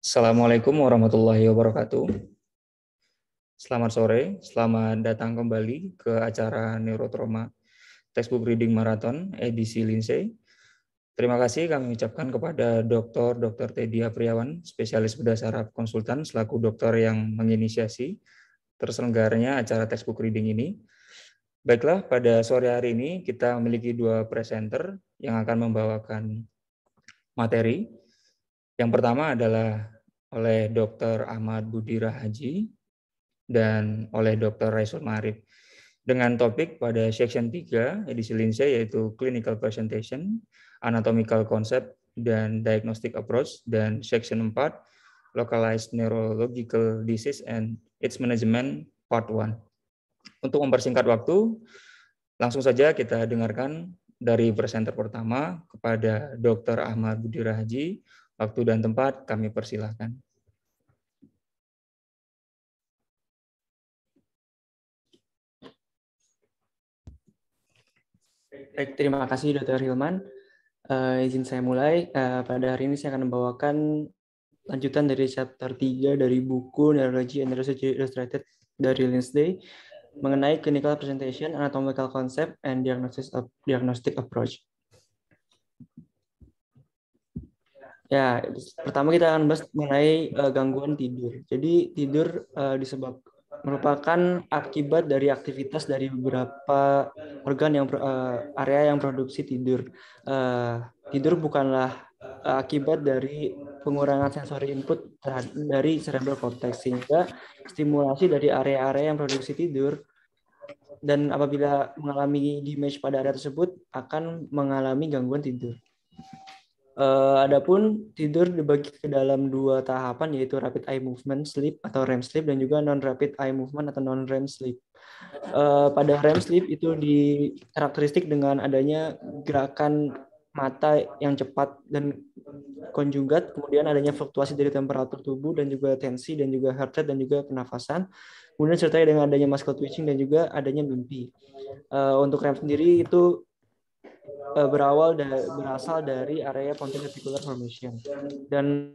Assalamualaikum warahmatullahi wabarakatuh. Selamat sore, selamat datang kembali ke acara Neurotrauma Textbook Reading Marathon edisi Lindsay. Terima kasih kami ucapkan kepada Dr. Teddy Apriawan, spesialis bedah saraf konsultan, selaku dokter yang menginisiasi terselenggaranya acara textbook reading ini. Baiklah, pada sore hari ini kita memiliki dua presenter yang akan membawakan materi. Yang pertama adalah oleh Dr. Ahmad Budi Rahaji dan oleh Dr. Raisul Marif dengan topik pada section 3 edisi Lindsay yaitu Clinical Presentation, Anatomical Concept, dan Diagnostic Approach, dan section 4 Localized Neurological Disease and its Management Part 1. Untuk mempersingkat waktu, langsung saja kita dengarkan dari presenter pertama kepada Dr. Ahmad Budi Rahaji. Waktu dan tempat kami persilahkan. Baik, terima kasih Dr. Hilman. Izin saya mulai. Pada hari ini saya akan membawakan lanjutan dari chapter 3 dari buku Neurology and Neurosurgery Illustrated dari Lindsay mengenai Clinical Presentation, Anatomical Concept, and Diagnostic Approach. Ya, pertama kita akan bahas mengenai gangguan tidur. Jadi tidur merupakan akibat dari aktivitas dari beberapa organ yang area yang produksi tidur. Tidur bukanlah akibat dari pengurangan sensori input dari cerebral cortex, sehingga stimulasi dari area-area yang produksi tidur dan apabila mengalami damage pada area tersebut akan mengalami gangguan tidur. Adapun tidur dibagi ke dalam dua tahapan, yaitu rapid eye movement sleep atau REM sleep dan juga non rapid eye movement atau non REM sleep. Pada REM sleep itu dikarakteristik dengan adanya gerakan mata yang cepat dan konjugat, kemudian adanya fluktuasi dari temperatur tubuh dan juga tensi dan juga heart rate dan juga pernafasan, kemudian sertai dengan adanya muscle twitching dan juga adanya mimpi. Untuk REM sendiri itu berasal dari area pontocerebellar formation, dan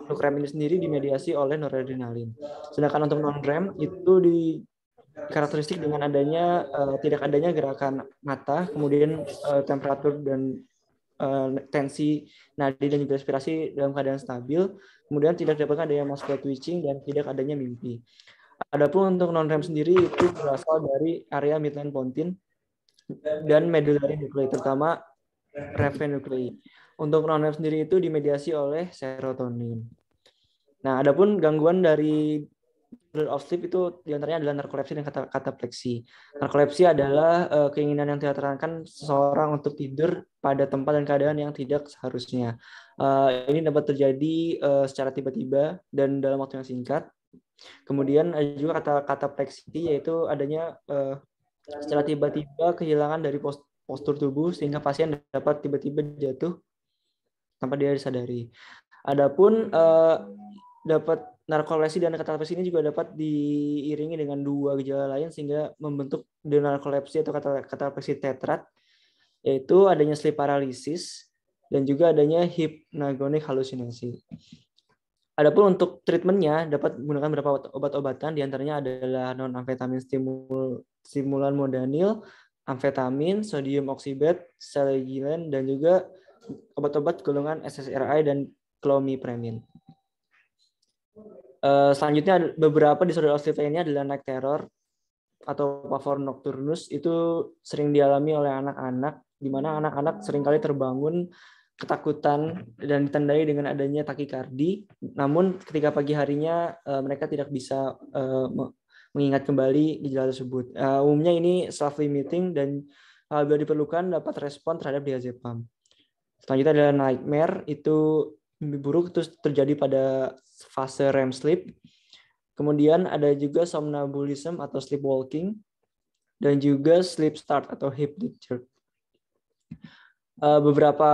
untuk REM ini sendiri dimediasi oleh noradrenalin. Sedangkan untuk non REM itu dikarakteristik dengan adanya tidak adanya gerakan mata, kemudian temperatur dan tensi nadi dan juga respirasi dalam keadaan stabil, kemudian tidak dapatkan adanya muscle twitching dan tidak adanya mimpi. Adapun untuk non REM sendiri itu berasal dari area midline pontine dan medullary nuclei, terutama REM nuclei. Untuk non-REM sendiri itu dimediasi oleh serotonin. Nah, adapun gangguan dari of sleep itu diantaranya adalah narkolepsi dan katapleksi. Narkolepsi adalah keinginan yang tidak terangkan seseorang untuk tidur pada tempat dan keadaan yang tidak seharusnya. Ini dapat terjadi secara tiba-tiba dan dalam waktu yang singkat. Kemudian ada juga katapleksi, yaitu adanya secara tiba-tiba kehilangan dari postur tubuh sehingga pasien dapat tiba-tiba jatuh tanpa dia disadari. Adapun dapat narkolepsi dan katapleksi ini juga dapat diiringi dengan dua gejala lain sehingga membentuk narkolepsi atau katapleksi tetrat, yaitu adanya sleep paralysis dan juga adanya hypnagogic halusinasi. Adapun untuk treatmentnya dapat menggunakan beberapa obat-obatan, diantaranya adalah non-amfetamin stimulan modanil, amfetamin, sodium oxybate, selegilen, dan juga obat-obat golongan SSRI dan clomipremine. Selanjutnya beberapa disorder of sleep lainnya adalah night terror atau pavor nocturnus. Itu sering dialami oleh anak-anak, di mana anak-anak seringkali terbangun ketakutan dan ditandai dengan adanya takikardi. Namun ketika pagi harinya mereka tidak bisa mengingat kembali gejala tersebut. Umumnya ini self-limiting dan bila diperlukan dapat respon terhadap diazepam. Selanjutnya adalah nightmare, itu mimpi buruk terus terjadi pada fase REM sleep. Kemudian ada juga somnambulism atau sleepwalking dan juga sleep start atau hypnic jerk. Beberapa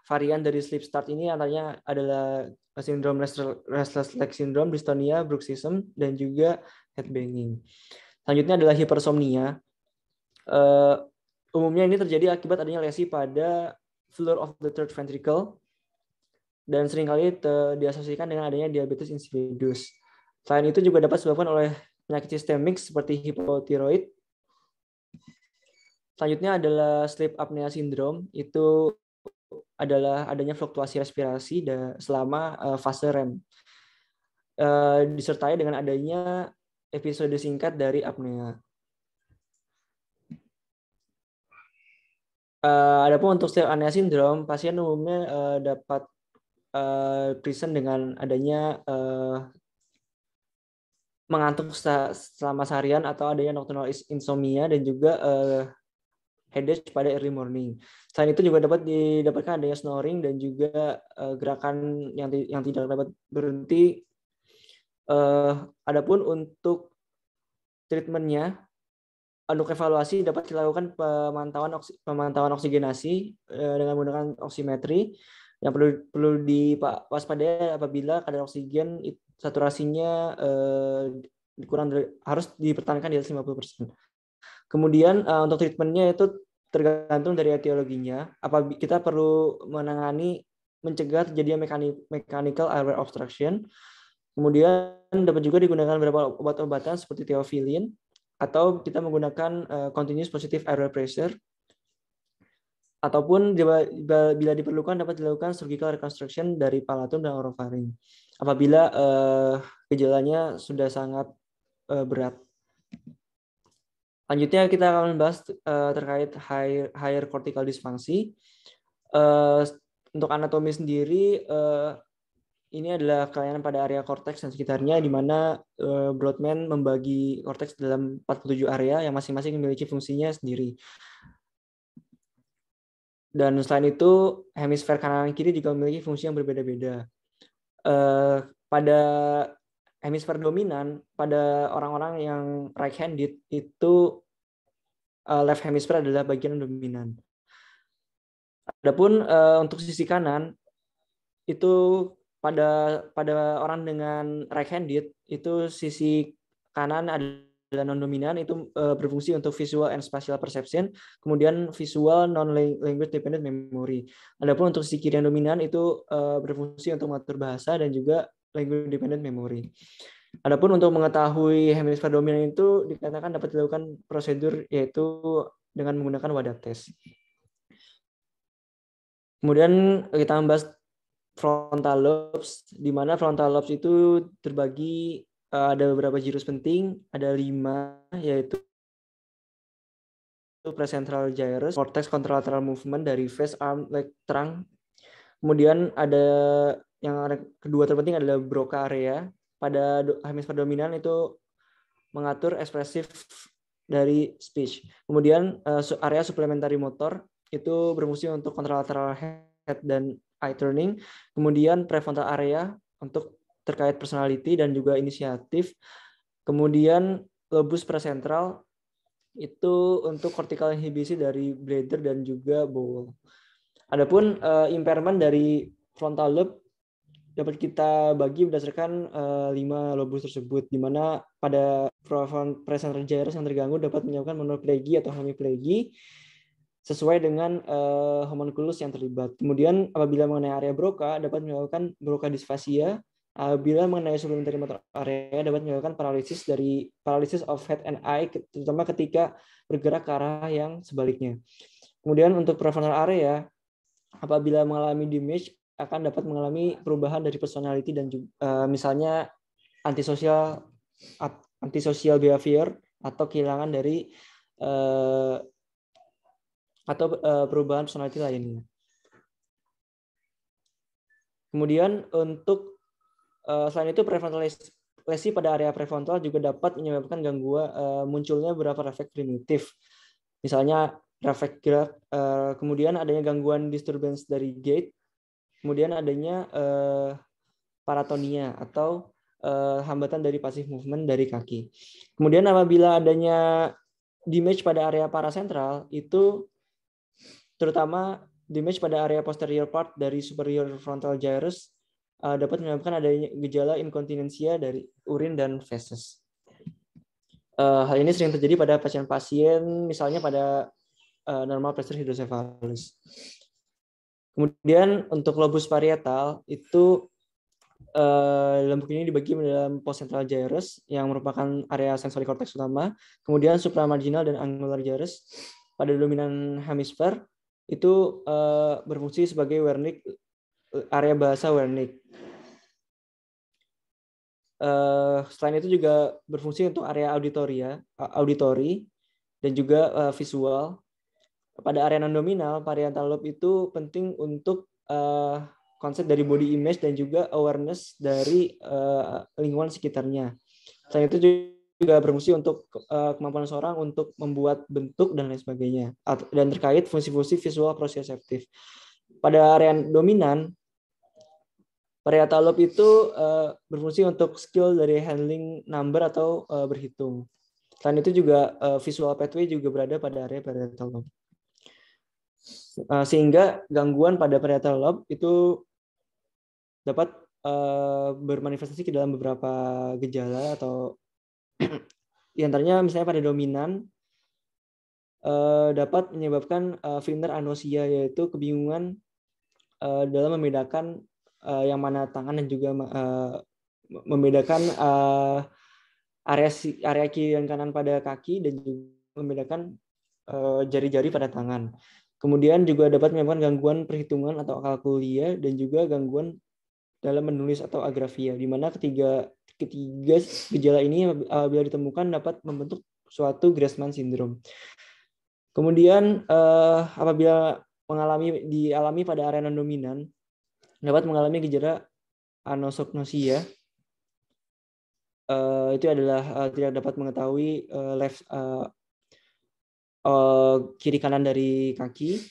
varian dari sleep start ini antaranya adalah sindrom restless leg syndrome, dystonia, bruxism, dan juga headbanging. Selanjutnya adalah hipersomnia. Umumnya ini terjadi akibat adanya lesi pada floor of the third ventricle. dan seringkali diasosiasikan dengan adanya diabetes insipidus. Selain itu juga dapat disebabkan oleh penyakit sistemik seperti hipotiroid. Selanjutnya adalah sleep apnea syndrome. Itu adalah adanya fluktuasi respirasi selama fase REM. Disertai dengan adanya episode singkat dari apnea. Adapun untuk sleep apnea syndrome, pasien umumnya dapat present dengan adanya mengantuk selama seharian atau adanya nocturnal insomnia dan juga headache pada early morning. Selain itu juga dapat didapatkan adanya snoring dan juga gerakan yang tidak dapat berhenti. Adapun untuk treatmentnya, untuk evaluasi dapat dilakukan pemantauan oksigenasi dengan menggunakan oximetri. Yang perlu diwaspadai apabila kadar oksigen saturasinya harus dipertahankan di atas 50%. Kemudian untuk treatmentnya itu tergantung dari etiologinya. Kita perlu mencegah terjadinya mechanical airway obstruction. Kemudian dapat juga digunakan beberapa obat-obatan seperti theophylline, atau kita menggunakan continuous positive airway pressure, ataupun bila diperlukan dapat dilakukan surgical reconstruction dari palatum dan orofaring apabila gejalanya sudah sangat berat. Selanjutnya kita akan membahas terkait higher cortical dysfunction. Untuk anatomi sendiri, ini adalah kelainan pada area korteks dan sekitarnya, di mana Brodmann membagi korteks dalam 47 area yang masing-masing memiliki fungsinya sendiri. Dan selain itu, hemisfer kanan dan kiri juga memiliki fungsi yang berbeda-beda. Pada hemisfer dominan, pada orang-orang yang right-handed, itu left hemisphere adalah bagian dominan. Adapun untuk sisi kanan, itu pada orang dengan right-handed, itu sisi kanan adalah non-dominan, itu berfungsi untuk visual and spatial perception, kemudian visual non-language dependent memory. Adapun untuk sisi kiri yang dominan, itu berfungsi untuk mengatur bahasa dan juga language dependent memory. Adapun untuk mengetahui hemisfer dominan itu dikatakan dapat dilakukan prosedur yaitu dengan menggunakan Wadap test. Kemudian kita membahas frontal lobes, di mana frontal lobes itu terbagi ada beberapa gyrus penting, ada 5, yaitu precentral gyrus, cortex contralateral movement dari face, arm, leg, trunk. Kemudian ada yang kedua terpenting adalah Broca area. Pada hemisfer dominan itu mengatur ekspresif dari speech. Kemudian area supplementary motor itu berfungsi untuk contralateral head dan eye turning. Kemudian prefrontal area untuk terkait personality dan juga inisiatif. Kemudian lobus precentral itu untuk cortical inhibisi dari bladder dan juga bowel. Adapun impairment dari frontal lobe dapat kita bagi berdasarkan 5 lobus tersebut, di mana pada precentral gyrus yang terganggu dapat menyebabkan monoplegi atau hemiplegi sesuai dengan homunculus yang terlibat. Kemudian apabila mengenai area Broca dapat menyebabkan Broca dysphasia. Apabila mengenai supplementary motor area dapat menyebabkan paralysis of head and eye, terutama ketika bergerak ke arah yang sebaliknya. Kemudian untuk prefrontal area, apabila mengalami damage akan dapat mengalami perubahan dari personality dan juga, misalnya antisocial behavior atau kehilangan dari atau perubahan personality lainnya. Kemudian untuk selain itu prefrontal lesi pada area prefrontal juga dapat menyebabkan gangguan munculnya beberapa refleks primitif. Misalnya refleks gerak, kemudian adanya gangguan disturbance dari gait, kemudian adanya paratonia atau hambatan dari passive movement dari kaki. Kemudian apabila adanya damage pada area parasentral, itu terutama damage pada area posterior part dari superior frontal gyrus dapat menyebabkan adanya gejala inkontinensia dari urin dan feses. Hal ini sering terjadi pada pasien-pasien misalnya pada normal pressure hydrocephalus. Kemudian untuk lobus parietal itu lembut ini dibagi dalam postcentral gyrus yang merupakan area sensori korteks utama, kemudian supramarginal dan angular gyrus pada dominan hemisfer itu berfungsi sebagai Wernicke, area bahasa Wernicke. Selain itu juga berfungsi untuk area auditori dan juga visual. Pada area non-dominal, parietal lobe itu penting untuk konsep dari body image dan juga awareness dari lingkungan sekitarnya. Selain itu juga berfungsi untuk kemampuan seorang untuk membuat bentuk dan lain sebagainya. Dan terkait fungsi-fungsi visual proprioceptif. Pada area dominan, parietal lobe itu berfungsi untuk skill dari handling number atau berhitung. Selain itu juga visual pathway juga berada pada area parietal lobe. Sehingga gangguan pada parietal lobe itu dapat bermanifestasi ke dalam beberapa gejala atau diantaranya misalnya pada dominan dapat menyebabkan Wiener anosia, yaitu kebingungan dalam membedakan yang mana tangan dan juga membedakan area kiri dan kanan pada kaki dan juga membedakan jari-jari pada tangan. Kemudian juga dapat menyebabkan gangguan perhitungan atau kalkulia dan juga gangguan dalam menulis atau agrafia, di mana ketiga gejala ini bila ditemukan dapat membentuk suatu Grassmann syndrome. Kemudian apabila dialami pada area non-dominan dapat mengalami gejala anosognosia. Itu adalah tidak dapat mengetahui kiri kanan dari kaki.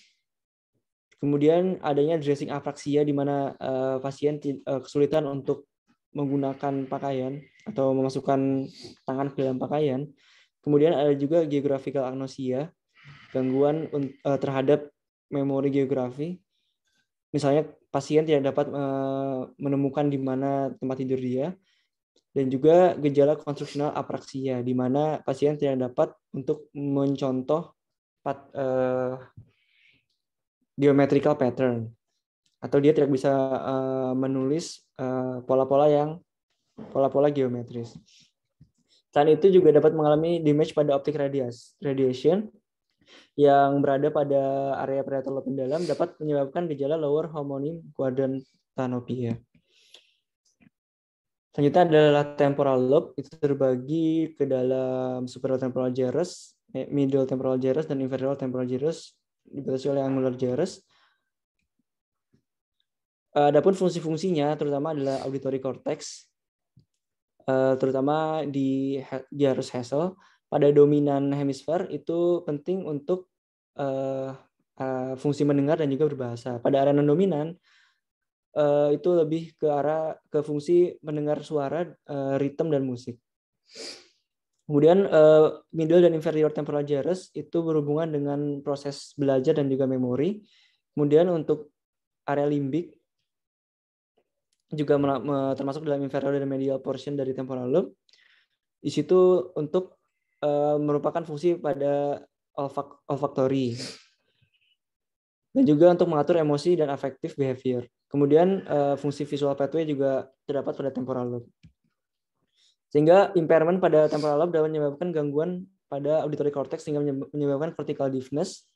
Kemudian adanya dressing apraksia, di mana pasien kesulitan untuk menggunakan pakaian atau memasukkan tangan ke dalam pakaian. Kemudian ada juga geographical agnosia, gangguan terhadap memori geografi. Misalnya pasien tidak dapat menemukan di mana tempat tidur dia. Dan juga gejala konstruksional apraksia, di mana pasien tidak dapat untuk mencontoh geometrical pattern, atau dia tidak bisa menulis pola-pola geometris. Selain itu juga dapat mengalami damage pada optic radiation yang berada pada area parietal lobe dalam, dapat menyebabkan gejala lower homonym quadrantanopia. Selanjutnya adalah temporal lobe, itu terbagi ke dalam superior temporal gyrus, middle temporal gyrus, dan inferior temporal gyrus, dibatasi oleh angular gyrus. Adapun fungsi-fungsinya terutama adalah auditory cortex, terutama di gyrus Hassel. Pada dominan hemisfer itu penting untuk fungsi mendengar dan juga berbahasa. Pada area non-dominan itu lebih ke fungsi mendengar suara, ritme dan musik. Kemudian middle dan inferior temporal gyrus itu berhubungan dengan proses belajar dan juga memori. Kemudian untuk area limbik juga termasuk dalam inferior dan medial portion dari temporal lobe. Di situ untuk merupakan fungsi pada olfactory dan juga untuk mengatur emosi dan affective behavior. Kemudian fungsi visual pathway juga terdapat pada temporal lobe. Sehingga impairment pada temporal lobe dapat menyebabkan gangguan pada auditory cortex sehingga menyebabkan cortical deafness.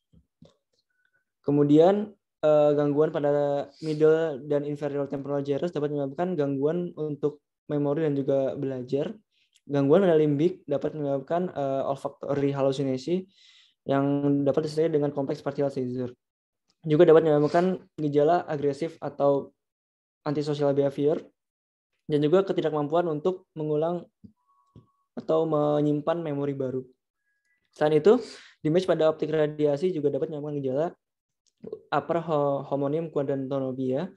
Kemudian gangguan pada middle dan inferior temporal gyrus dapat menyebabkan gangguan untuk memori dan juga belajar. Gangguan pada limbik dapat menyebabkan olfactory hallucination yang dapat disertai dengan kompleks partial seizure. Juga dapat menyebabkan gejala agresif atau antisocial behavior dan juga ketidakmampuan untuk mengulang atau menyimpan memori baru. Selain itu, damage pada optik radiasi juga dapat menyebabkan gejala upper homonym quadrantanopia.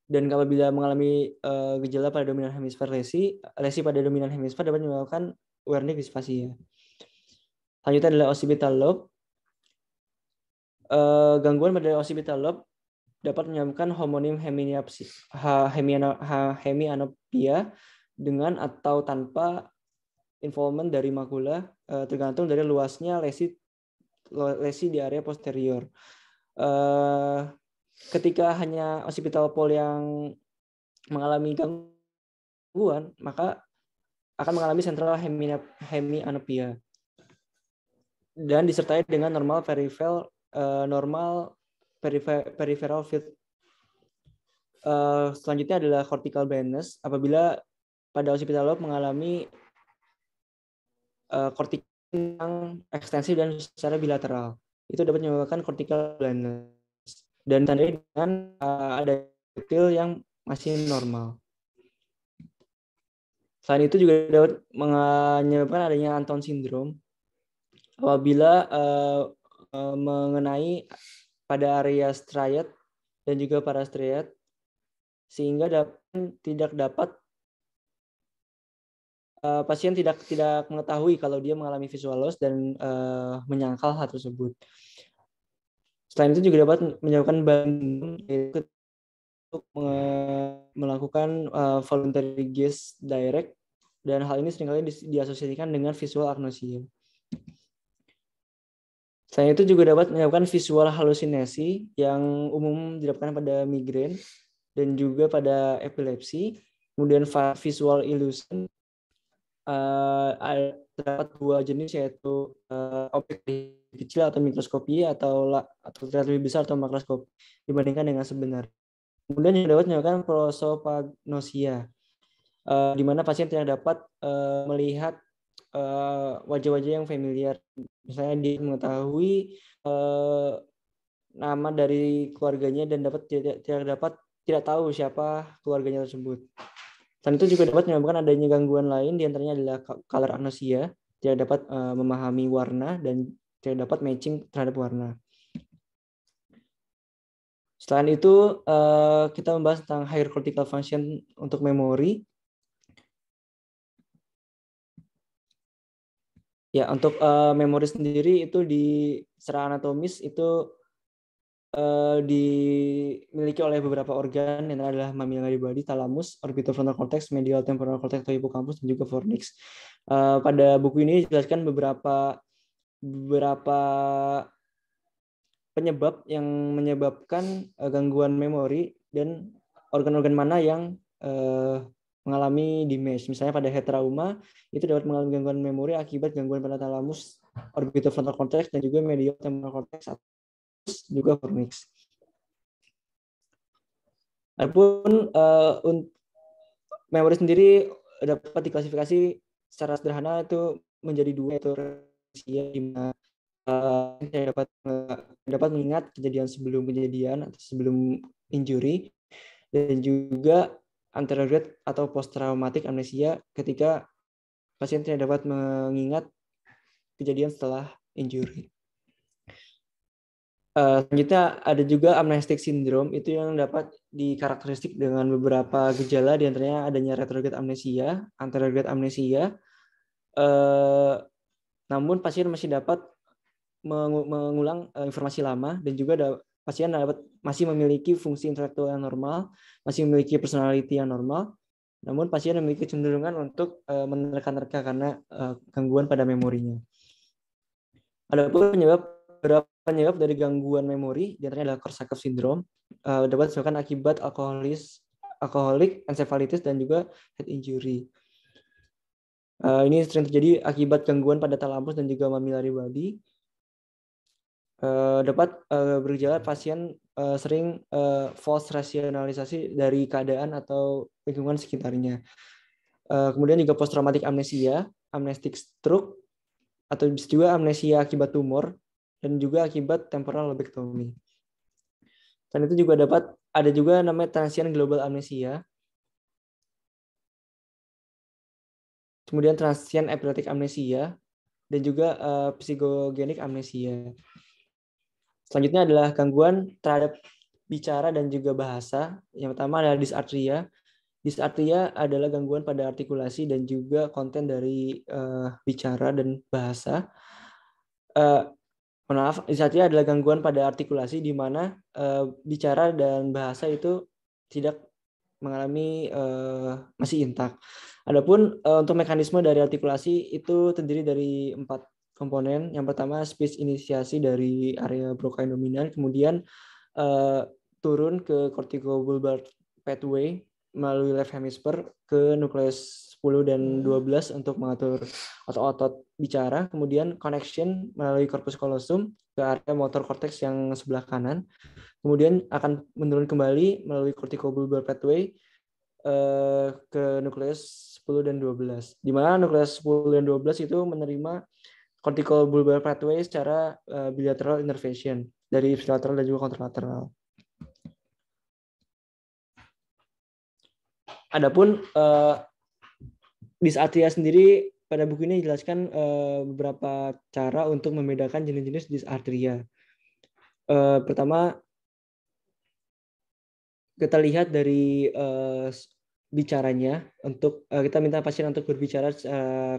Dan apabila mengalami gejala pada dominan hemisfer lesi pada dominan hemisfer dapat menyebabkan Wernicke dysphasia. Selanjutnya adalah occipital lobe. Gangguan pada occipital lobe dapat menyebabkan homonym hemianopia dengan atau tanpa involvement dari makula, tergantung dari luasnya lesi di area posterior. ketika hanya occipital pole yang mengalami gangguan, maka akan mengalami central hemianopia dan disertai dengan normal peripheral field. Selanjutnya adalah cortical blindness apabila pada occipital lobe mengalami cortical yang ekstensif dan secara bilateral. Itu dapat menyebabkan cortical blindness dan ditandai dengan ada detail yang masih normal. Selain itu juga dapat menyebabkan adanya Anton syndrome apabila mengenai pada area striate dan juga parastriate sehingga pasien tidak mengetahui kalau dia mengalami visual loss dan menyangkal hal tersebut. Selain itu juga dapat menyebabkan untuk melakukan voluntary gaze direct dan hal ini seringkali diasosiasikan dengan visual agnosia. Selain itu juga dapat menyebabkan visual halusinasi yang umum didapatkan pada migrain dan juga pada epilepsi. Kemudian visual illusion terdapat dua jenis yaitu objek kecil atau mikroskopi atau terlihat lebih besar atau makroskop dibandingkan dengan sebenarnya. Kemudian juga dapat menyebabkan prosopagnosia, di mana pasien tidak dapat melihat wajah-wajah yang familiar. Misalnya dia mengetahui nama dari keluarganya dan tidak tahu siapa keluarganya tersebut. Dan itu juga dapat menyebabkan adanya gangguan lain, diantaranya adalah color agnosia, tidak dapat memahami warna dan tidak dapat matching terhadap warna. Selain itu, kita membahas tentang higher cortical function untuk memori. Ya, untuk memori sendiri itu secara anatomis itu dimiliki oleh beberapa organ, yang adalah mammillary body, thalamus, orbitofrontal cortex, medial temporal cortex atau hippocampus, dan juga fornix. Pada buku ini dijelaskan beberapa penyebab yang menyebabkan gangguan memori dan organ-organ mana yang mengalami damage. Misalnya pada head trauma itu dapat mengalami gangguan memori akibat gangguan pada thalamus, orbitofrontal cortex, dan juga medial temporal cortex, juga fornix. Adapun memori sendiri dapat diklasifikasi secara sederhana itu menjadi dua, yaitu saya dapat mengingat kejadian sebelum kejadian atau sebelum injury, dan juga anterograde atau post traumatic amnesia ketika pasien tidak dapat mengingat kejadian setelah injury. Selanjutnya ada juga amnestic syndrome, itu yang dapat dikarakteristik dengan beberapa gejala, diantaranya adanya retrograde amnesia, anterograde amnesia. Namun pasien masih dapat mengulang informasi lama, dan juga pasien masih memiliki fungsi intelektual yang normal, masih memiliki personality yang normal, namun pasien memiliki cenderungan untuk menerka-nerka karena gangguan pada memorinya. Adapun penyebab dari gangguan memori, diantaranya adalah Korsakoff syndrome, dapat disebabkan akibat alkoholik, encephalitis, dan juga head injury. Ini sering terjadi akibat gangguan pada thalamus dan juga mammillary body. Dapat bergejala pasien sering false rasionalisasi dari keadaan atau lingkungan sekitarnya. Kemudian juga post traumatic amnesia, amnestic stroke, atau juga amnesia akibat tumor, dan juga akibat temporal lobectomy. Dan itu juga ada juga namanya transient global amnesia. Kemudian transient epileptic amnesia, dan juga psikogenik amnesia. Selanjutnya adalah gangguan terhadap bicara dan juga bahasa. Yang pertama adalah dysarthria. Dysarthria adalah gangguan pada artikulasi dan juga konten dari bicara dan bahasa. Dysarthria adalah gangguan pada artikulasi di mana bicara dan bahasa itu tidak mengalami masih intak. Adapun untuk mekanisme dari artikulasi itu terdiri dari 4 komponen. Yang pertama speech inisiasi dari area Brocae dominan, kemudian turun ke corticobulbar pathway melalui left hemisphere ke nukleus 10 dan 12 untuk mengatur otot-otot bicara, kemudian connection melalui corpus callosum ke area motor cortex yang sebelah kanan, kemudian akan menurun kembali melalui corticobulbar pathway ke nukleus 10 dan 12. Di mana nukleus 10 dan 12 itu menerima corticobulbar pathway secara bilateral innervation dari ipsilateral dan juga kontralateral. Adapun dysarthria sendiri pada buku ini dijelaskan beberapa cara untuk membedakan jenis-jenis dysarthria. Pertama, kita lihat dari bicaranya. Untuk kita minta pasien untuk berbicara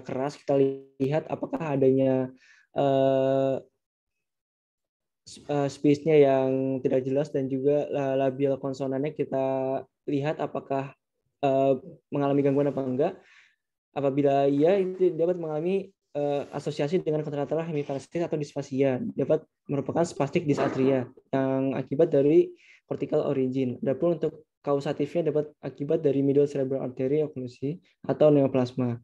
keras, kita lihat apakah adanya speech-nya yang tidak jelas dan juga labial konsonannya kita lihat apakah mengalami gangguan apa enggak. Apabila iya, itu dapat mengalami asosiasi dengan kontralateral hemiparesis atau disfasia, dapat merupakan spastik dysarthria yang akibat dari cortical origin. Adapun untuk kausatifnya dapat akibat dari middle cerebral artery occlusi atau neoplasma.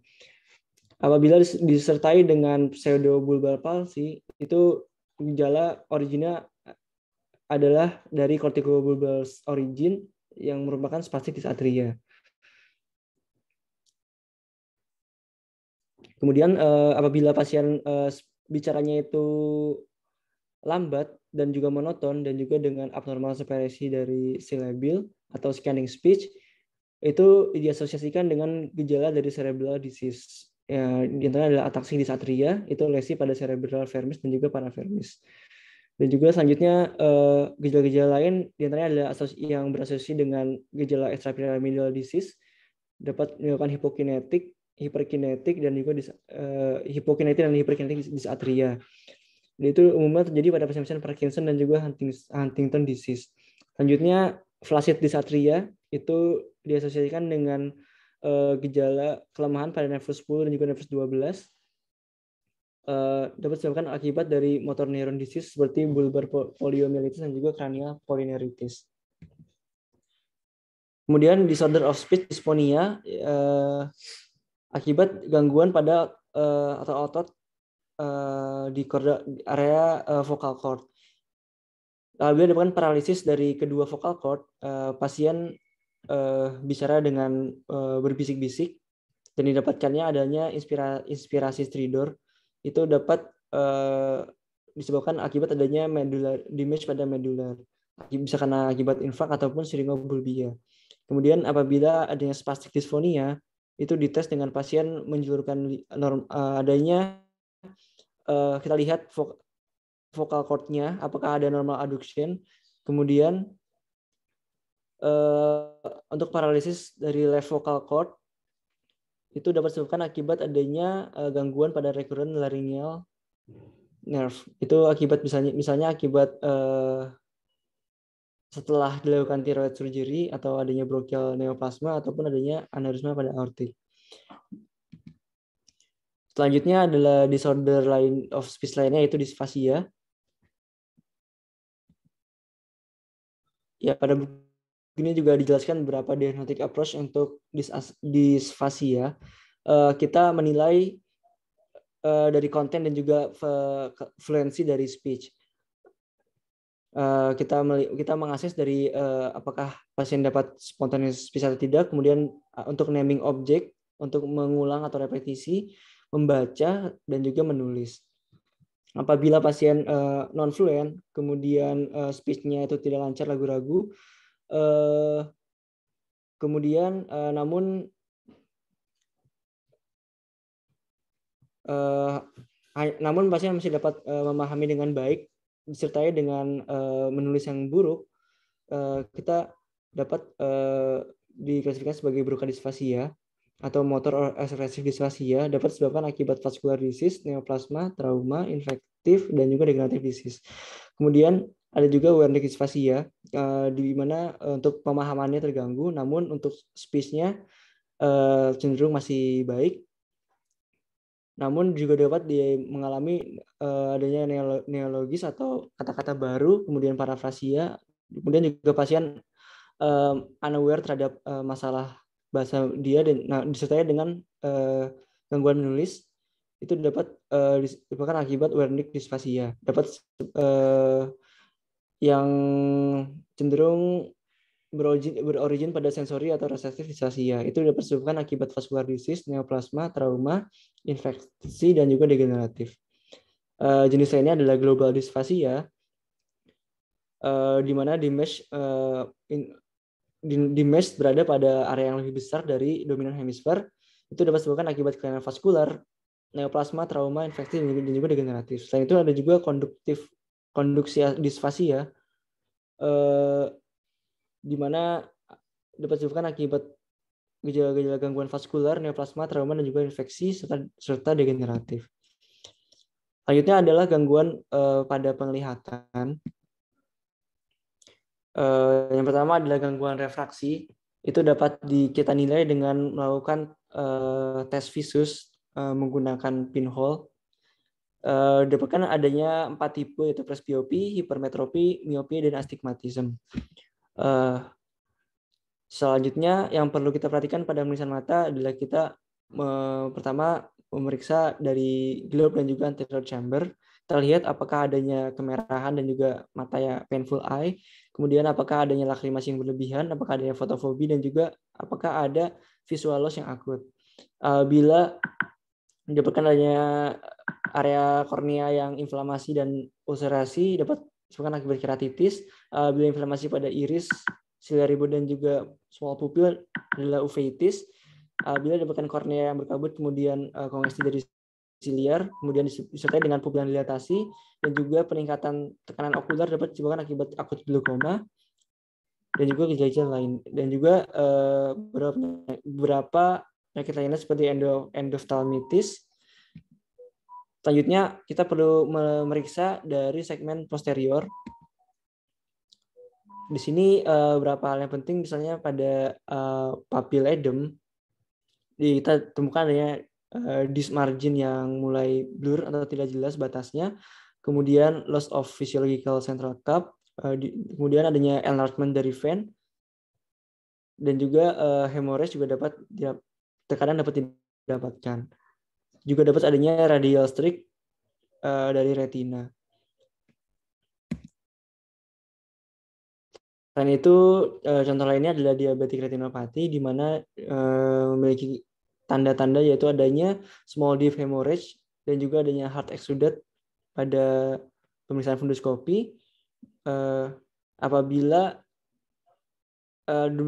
Apabila disertai dengan pseudobulbar palsy, itu gejala originnya adalah dari corticobulbar origin yang merupakan spastik dysarthria. Kemudian apabila pasien bicaranya itu lambat dan juga monoton dan juga dengan abnormal separasi dari silabil atau scanning speech, itu diasosiasikan dengan gejala dari cerebral disease. Ya, di antaranya adalah ataksi dysarthria, itu lesi pada cerebral vermis dan juga paravermis. Dan juga selanjutnya gejala-gejala lain di antaranya adalah yang berasosiasi dengan gejala extrapyramidal disease, dapat menyebabkan hiperkinetik dan juga hipokinetik dan hiperkinetik dysarthria. Itu umumnya terjadi pada pasien-pasien Parkinson dan juga Huntington disease. Selanjutnya flaccid dysarthria itu diasosiasikan dengan gejala kelemahan pada nervus 10 dan juga nervus 12. Dapat disebabkan akibat dari motor neuron disease seperti bulbar poliomyelitis dan juga cranial polyneurosis. Kemudian disorder of speech dysphonia akibat gangguan pada otot di area vocal cord. Apabila dapatkan paralisis dari kedua vocal cord, pasien bicara dengan berbisik-bisik dan didapatkannya adanya inspirasi stridor. Itu dapat disebabkan akibat adanya medular damage pada medular, bisa karena akibat infak ataupun syringobulbia. Kemudian apabila adanya spastic dysphonia, itu dites dengan pasien menjulurkan adanya kita lihat vocal cord-nya apakah ada normal adduction. Kemudian untuk paralisis dari left vocal cord itu dapat disebabkan akibat adanya gangguan pada recurrent laryngeal nerve. Itu akibat misalnya akibat setelah dilakukan thyroid surgery atau adanya bronchial neoplasma ataupun adanya aneurisma pada aortik. Selanjutnya adalah disorder line of speech lainnya yaitu disfasia. Ya, pada buku ini juga dijelaskan beberapa diagnostic approach untuk disfasia. Kita menilai dari konten dan juga fluency dari speech. Kita mengakses dari apakah pasien dapat spontaneous speech atau tidak, kemudian untuk naming object, untuk mengulang atau repetisi, membaca, dan juga menulis. Apabila pasien non-fluent, kemudian speech-nya itu tidak lancar, ragu-ragu, kemudian namun pasien masih dapat memahami dengan baik, disertai dengan menulis yang buruk, kita dapat diklasifikasi sebagai bronchodysfasia atau motor or expressive dysfasia, dapat disebabkan akibat vascular disease, neoplasma, trauma, infektif, dan juga degenerative disease. Kemudian ada juga Wernicke dysfasia, di mana untuk pemahamannya terganggu, namun untuk speech-nya cenderung masih baik. Namun juga dapat mengalami adanya neologis atau kata-kata baru, kemudian parafrasia, Kemudian juga pasien unaware terhadap masalah bahasa dia dan disertai dengan gangguan menulis itu dapat disebabkan akibat Wernicke dysphasia. Dapat yang cenderung berorigin pada sensori atau reseptif dysphasia. Itu dapat disebabkan akibat vascular disease, neoplasma, trauma, infeksi, dan juga degeneratif. Jenis lainnya adalah global dysphasia, di mana di mesh berada pada area yang lebih besar dari dominan hemisfer. Itu dapat disebabkan akibat kelainan vaskular, neoplasma, trauma, infeksi, dan juga degeneratif. Selain itu ada juga konduksi disfasia, di mana dapat disebabkan akibat gejala-gejala gangguan vaskular, neoplasma, trauma, dan juga infeksi, serta degeneratif. Selanjutnya adalah gangguan pada penglihatan. Yang pertama adalah gangguan refraksi. Itu dapat kita nilai dengan melakukan tes visus menggunakan pinhole. Dapatkan adanya 4 tipe, yaitu presbiopi, hipermetropi, miopi, dan astigmatism. Selanjutnya yang perlu kita perhatikan pada pemeriksaan mata adalah kita pertama memeriksa dari globe dan juga anterior chamber. Terlihat apakah adanya kemerahan dan juga mata ya painful eye. Kemudian apakah adanya lakrimasi yang berlebihan, apakah adanya fotofobi, dan juga apakah ada visual loss yang akut. Bila dapatkan adanya area kornea yang inflamasi dan ulcerasi, dapat disebabkan akibat keratitis. Bila inflamasi pada iris, ciliary bone, dan juga small pupil adalah uveitis. Bila dapatkan kornea yang berkabut, kemudian kongesti dari siliar, kemudian disertai dengan pupilan dilatasi, dan juga peningkatan tekanan okular dapat disebabkan akibat akut glaukoma, dan juga gejala lain. Dan juga beberapa penyakit lainnya seperti endophthalmitis. Selanjutnya kita perlu memeriksa dari segmen posterior. Di sini beberapa hal yang penting, misalnya pada papil edem kita temukan adanya disc margin yang mulai blur atau tidak jelas batasnya, kemudian loss of physiological central cup, kemudian adanya enlargement dari vein, dan juga hemorrhage juga terkadang dapat didapatkan. Juga dapat adanya radial streak dari retina. Selain itu, contoh lainnya adalah diabetic retinopathy, di mana memiliki tanda-tanda yaitu adanya small deep hemorrhage dan juga adanya hard exudate pada pemeriksaan fundoskopi. Apabila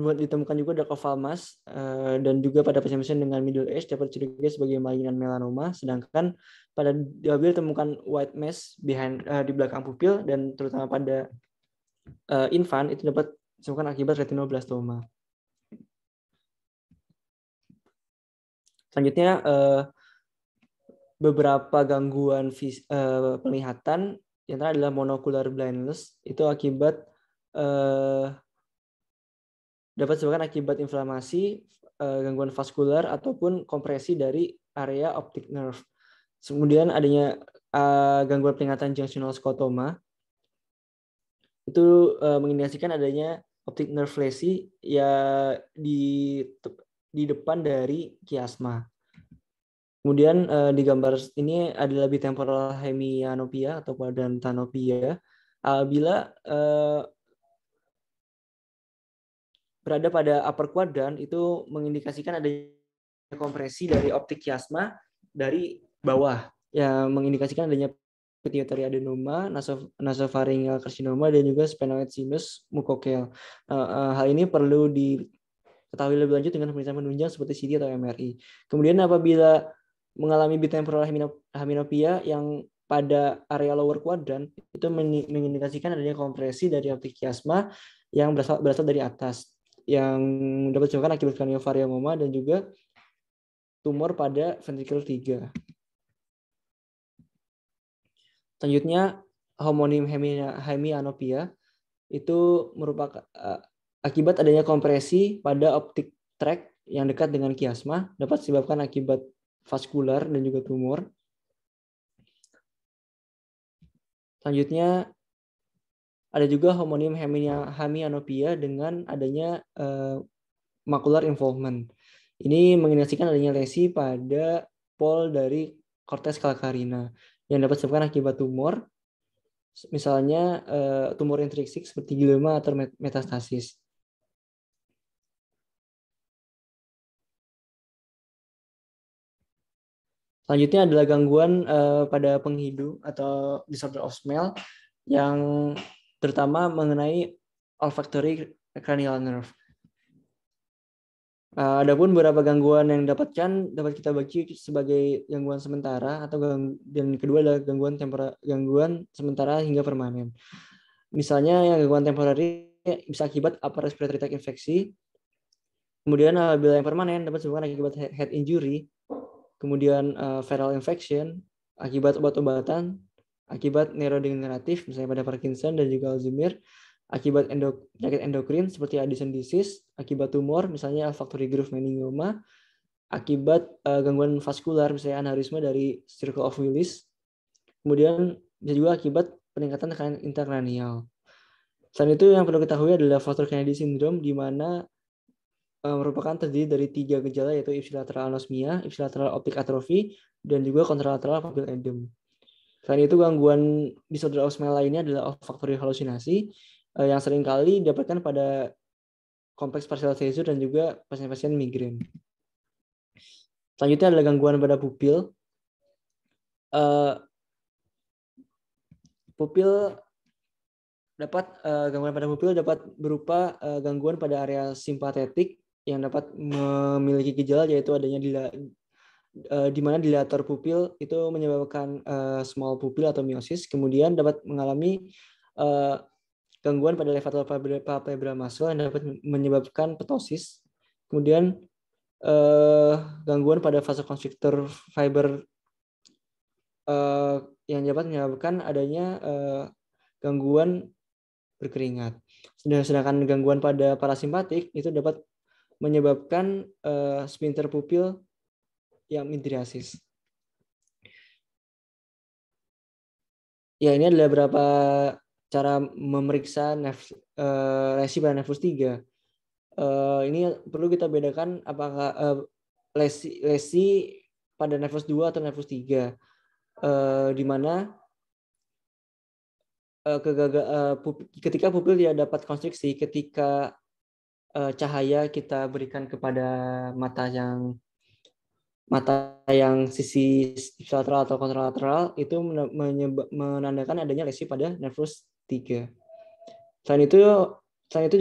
ditemukan juga dark oval mass dan juga pada pasien-pasien dengan middle age dapat dicurigai sebagai malignant melanoma, sedangkan apabila ditemukan white mass di belakang pupil dan terutama pada infant itu dapat disebabkan akibat retinoblastoma. Selanjutnya beberapa gangguan penglihatan yang terakhir adalah monocular blindness, itu akibat dapat disebabkan akibat inflamasi, gangguan vaskular ataupun kompresi dari area optic nerve. Kemudian adanya gangguan penglihatan junctional scotoma, itu mengindikasikan adanya optic nerve lesion ya di depan dari kiasma. Kemudian di gambar ini adalah bitemporal hemianopia atau quadrantanopia. Bila berada pada upper quadrant itu mengindikasikan adanya kompresi dari optik kiasma dari bawah, yang mengindikasikan adanya pituitary adenoma, nasopharyngeal carcinoma, dan juga sphenoid sinus mucoceal. Hal ini perlu diketahui lebih lanjut dengan pemeriksaan penunjang seperti CT atau MRI. Kemudian apabila mengalami bitemporal hemianopia yang pada area lower quadrant, itu mengindikasikan adanya kompresi dari optik kiasma yang berasal dari atas, yang dapat disebabkan akibat craniopharyngioma dan juga tumor pada ventricle 3. Selanjutnya, homonim hemianopia itu merupakan akibat adanya kompresi pada optic tract yang dekat dengan kiasma, dapat disebabkan akibat vaskular dan juga tumor. Selanjutnya, Ada juga homonim hemianopia dengan adanya macular involvement. Ini mengindikasikan adanya lesi pada pol dari korteks calcarina yang dapat disebabkan akibat tumor, misalnya tumor intrinsik seperti glioma atau metastasis. Selanjutnya adalah gangguan pada penghidu atau disorder of smell yang terutama mengenai olfactory cranial nerve. Adapun beberapa gangguan yang dapat kita bagi sebagai gangguan sementara dan kedua adalah gangguan sementara hingga permanen. Misalnya yang gangguan temporary bisa akibat upper respiratory tract infeksi. Kemudian apabila yang permanen dapat disebabkan akibat head injury, kemudian viral infection akibat obat-obatan, akibat neurodegeneratif misalnya pada Parkinson dan juga Alzheimer, akibat penyakit endokrin seperti Addison disease, akibat tumor misalnya olfactory groove meningioma, akibat gangguan vaskular misalnya aneurisma dari circle of Willis, kemudian bisa juga akibat peningkatan tekanan intrakranial. Selain itu yang perlu diketahui adalah Foster Kennedy syndrome di mana merupakan terdiri dari 3 gejala yaitu ipsilateral anosmia, ipsilateral optic atrophy, dan juga contralateral pupil edem. Selain itu gangguan disorder of smell lainnya adalah olfactory halusinasi yang seringkali didapatkan pada kompleks partial seizure dan juga pasien-pasien migrain. Selanjutnya adalah gangguan pada pupil. Gangguan pada pupil dapat berupa gangguan pada area simpatetik yang dapat memiliki gejala yaitu adanya di mana dilator pupil itu menyebabkan small pupil atau miosis, kemudian dapat mengalami gangguan pada levator palpebral muscle yang dapat menyebabkan ptosis, kemudian gangguan pada vasoconstrictor fiber yang dapat menyebabkan adanya gangguan berkeringat. Sedangkan gangguan pada parasimpatik itu dapat menyebabkan sphincter pupil yang midriasis. Ya, ini adalah beberapa cara memeriksa lesi pada nefrus 3. Ini perlu kita bedakan apakah lesi pada nefrus 2 atau nefrus 3. Di mana ketika pupil tidak dapat konstriksi, ketika cahaya kita berikan kepada mata yang sisi ipsilateral atau kontralateral itu menandakan adanya lesi pada nefrus 3. Selain itu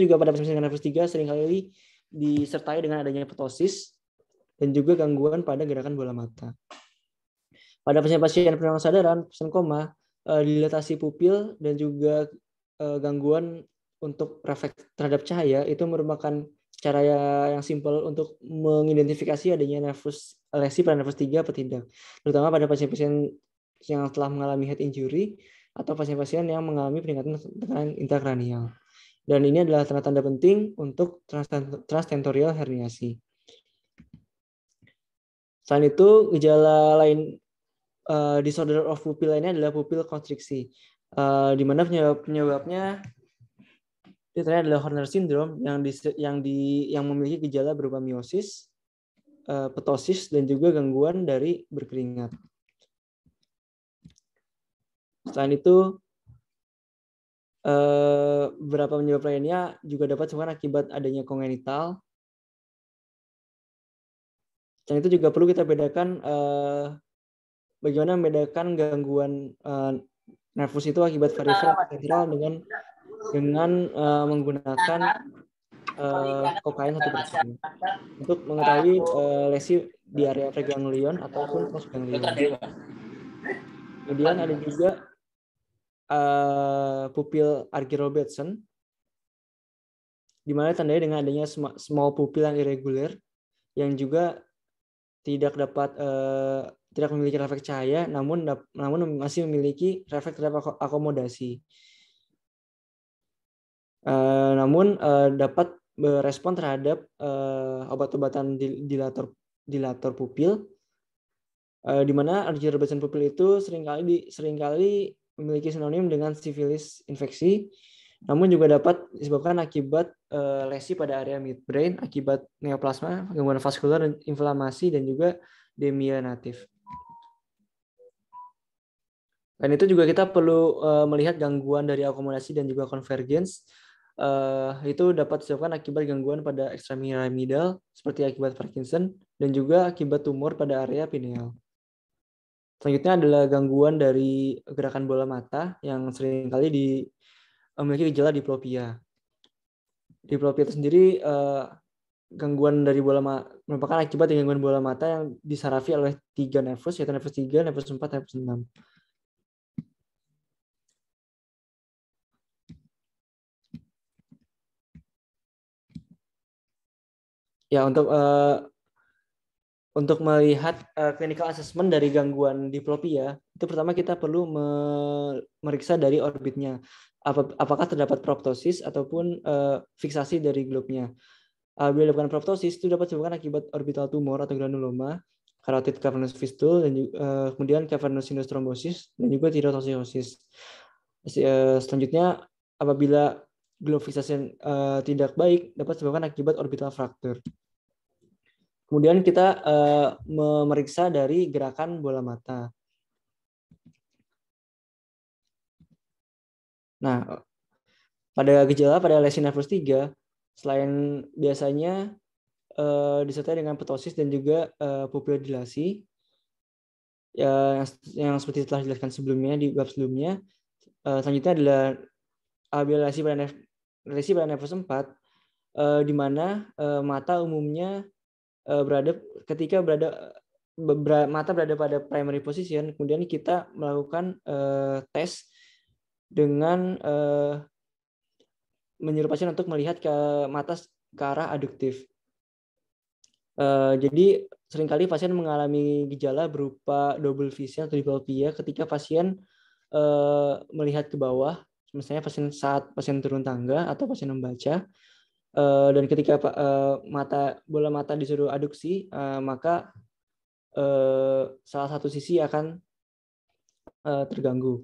juga pada pasien nefrus 3 seringkali disertai dengan adanya ptosis dan juga gangguan pada gerakan bola mata. Pada pasien-pasien penyakit kesadaran, pasien koma, dilatasi pupil dan juga gangguan untuk refleks terhadap cahaya itu merupakan cara yang simpel untuk mengidentifikasi adanya lesi pada nefrus 3 atau tidak, terutama pada pasien-pasien yang telah mengalami head injury atau pasien-pasien yang mengalami peningkatan tekanan intrakranial. Dan ini adalah tanda-tanda penting untuk transtentorial herniasi. Selain itu, gejala lain disorder of pupil lainnya adalah pupil konstriksi, di mana penyebabnya itu adalah Horner syndrome yang memiliki gejala berupa miosis, ptosis, dan juga gangguan dari berkeringat. Selain itu, beberapa penyebab lainnya juga dapat disebabkan akibat adanya kongenital. Dan itu juga perlu kita bedakan bagaimana membedakan gangguan nervus itu akibat varian sentral dengan menggunakan kokain 1%. Untuk mengetahui lesi di area preganglion ataupun postganglion. Kemudian ada juga pupil Argyro-Robertson, di mana tandanya dengan adanya small pupil yang irregular, yang juga tidak memiliki refleks cahaya, namun masih memiliki refleks terhadap akomodasi. Namun dapat berespon terhadap obat-obatan dilator pupil, di mana Argyro-Robertson pupil itu seringkali memiliki sinonim dengan sifilis infeksi, namun juga dapat disebabkan akibat lesi pada area midbrain, akibat neoplasma, gangguan vaskular, dan inflamasi, dan juga demyelinatif. Dan itu juga kita perlu melihat gangguan dari akomodasi dan juga convergence. Itu dapat disebabkan akibat gangguan pada ekstrapyramidal seperti akibat Parkinson dan juga akibat tumor pada area pineal. Selanjutnya adalah gangguan dari gerakan bola mata yang seringkali memiliki gejala diplopia. Diplopia itu sendiri gangguan dari merupakan akibat dari gangguan bola mata yang disarafi oleh 3 nervus, yaitu nervus 3, nervus 4, nervus 6. Ya, untuk melihat clinical assessment dari gangguan diplopia, itu pertama kita perlu memeriksa dari orbitnya. Apakah terdapat proptosis ataupun fiksasi dari globnya. Bila dilakukan proptosis, itu dapat disebabkan akibat orbital tumor atau granuloma, carotid cavernous fistule, dan kemudian cavernous sinus thrombosis, dan juga tirotosiosis. Selanjutnya, apabila globe fixation tidak baik, dapat disebabkan akibat orbital fracture. Kemudian kita memeriksa dari gerakan bola mata. Nah, pada gejala pada lesi nervus 3, selain biasanya disertai dengan ptosis dan juga pupilodilasi, yang seperti telah dijelaskan sebelumnya di bab sebelumnya. Selanjutnya adalah lesi pada nervus 4, di mana mata umumnya mata berada pada primary position, kemudian kita melakukan tes dengan menyuruh pasien untuk melihat ke mata ke arah aduktif. Jadi seringkali pasien mengalami gejala berupa double vision atau diplopia ketika pasien melihat ke bawah, misalnya saat pasien turun tangga atau pasien membaca. Dan ketika bola mata disuruh aduksi, maka salah satu sisi akan terganggu.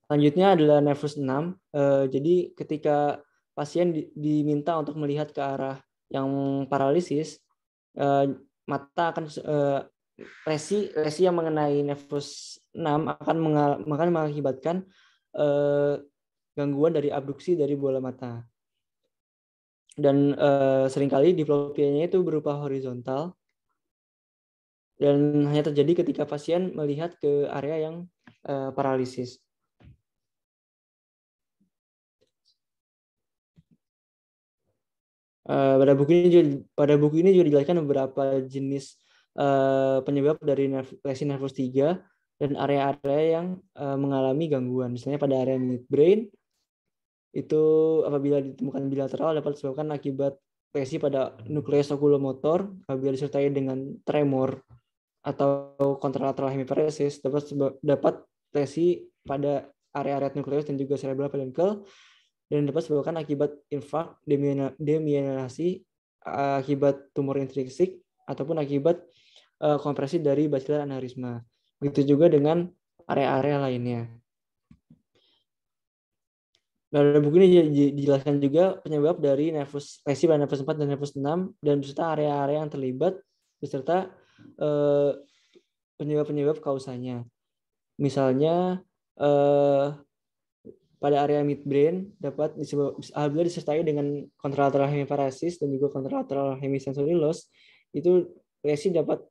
Selanjutnya adalah nervus 6. Jadi ketika pasien diminta untuk melihat ke arah yang paralisis, mata akan lesi yang mengenai nervus 6 akan mengakibatkan gangguan dari abduksi dari bola mata. Dan seringkali diplopianya itu berupa horizontal dan hanya terjadi ketika pasien melihat ke area yang paralisis. Pada buku ini juga dijelaskan beberapa jenis penyebab dari lesi nervus 3 dan area-area yang mengalami gangguan. Misalnya pada area midbrain, itu apabila ditemukan bilateral dapat disebabkan akibat lesi pada nukleus oculomotor, apabila disertai dengan tremor atau contralateral hemiparesis dapat lesi pada area-area nukleus dan juga cerebral peduncle, dan dapat disebabkan akibat infark, demyelinasi, akibat tumor intrinsik, ataupun akibat kompresi dari basilar aneurisma. Begitu juga dengan area-area lainnya. Dalam buku ini dijelaskan juga penyebab dari lesi pada nervus 4 dan nervus 6 dan beserta area-area yang terlibat beserta penyebab-penyebab kausanya. Misalnya pada area midbrain dapat apabila disertai dengan contralateral hemiparesis dan juga contralateral hemisensory loss, itu lesi dapat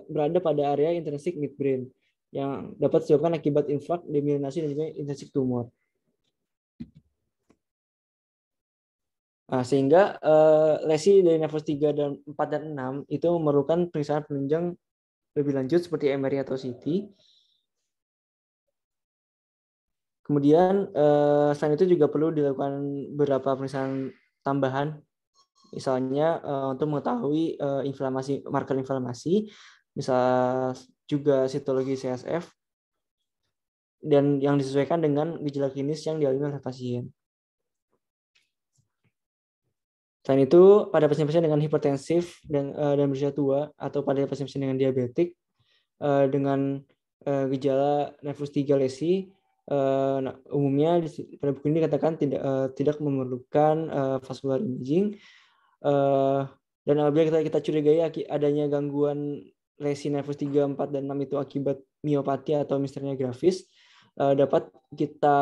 berada pada area intrinsik midbrain yang dapat disebabkan akibat infark, demyelinasi, dan juga intrinsik tumor. Nah, sehingga lesi dari nervus 3 dan 4 dan 6 itu memerlukan pemeriksaan penunjang lebih lanjut seperti MRI atau CT. Kemudian selain itu juga perlu dilakukan beberapa pemeriksaan tambahan, misalnya untuk mengetahui marker inflamasi, misal juga sitologi CSF, dan yang disesuaikan dengan gejala klinis yang dialami oleh pasien. Selain itu, pada pasien-pasien dengan hipertensif dan berusia tua atau pada pasien-pasien dengan diabetik dengan gejala nervus 3 lesi umumnya pada buku ini dikatakan tidak memerlukan vascular imaging, dan apabila kita curigai adanya gangguan lesi nervus 3, 4, dan 6 itu akibat miopati atau misternya grafis, dapat kita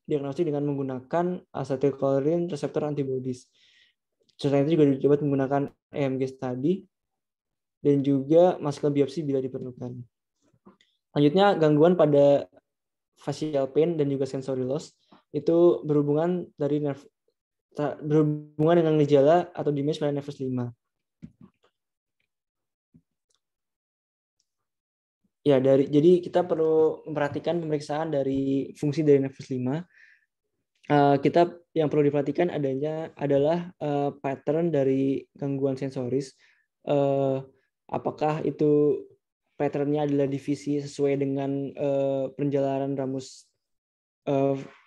diagnosis dengan menggunakan acetylcholine receptor antibodies. Selain itu juga dapat menggunakan EMG study dan juga muscle biopsi bila diperlukan. Selanjutnya, gangguan pada facial pain dan juga sensory loss itu berhubungan dengan gejala atau damage pada nervus 5. Ya, jadi kita perlu memperhatikan pemeriksaan dari fungsi dari nervus 5. Kita yang perlu diperhatikan adalah pattern dari gangguan sensoris. Apakah itu patternnya adalah divisi sesuai dengan perjalanan ramus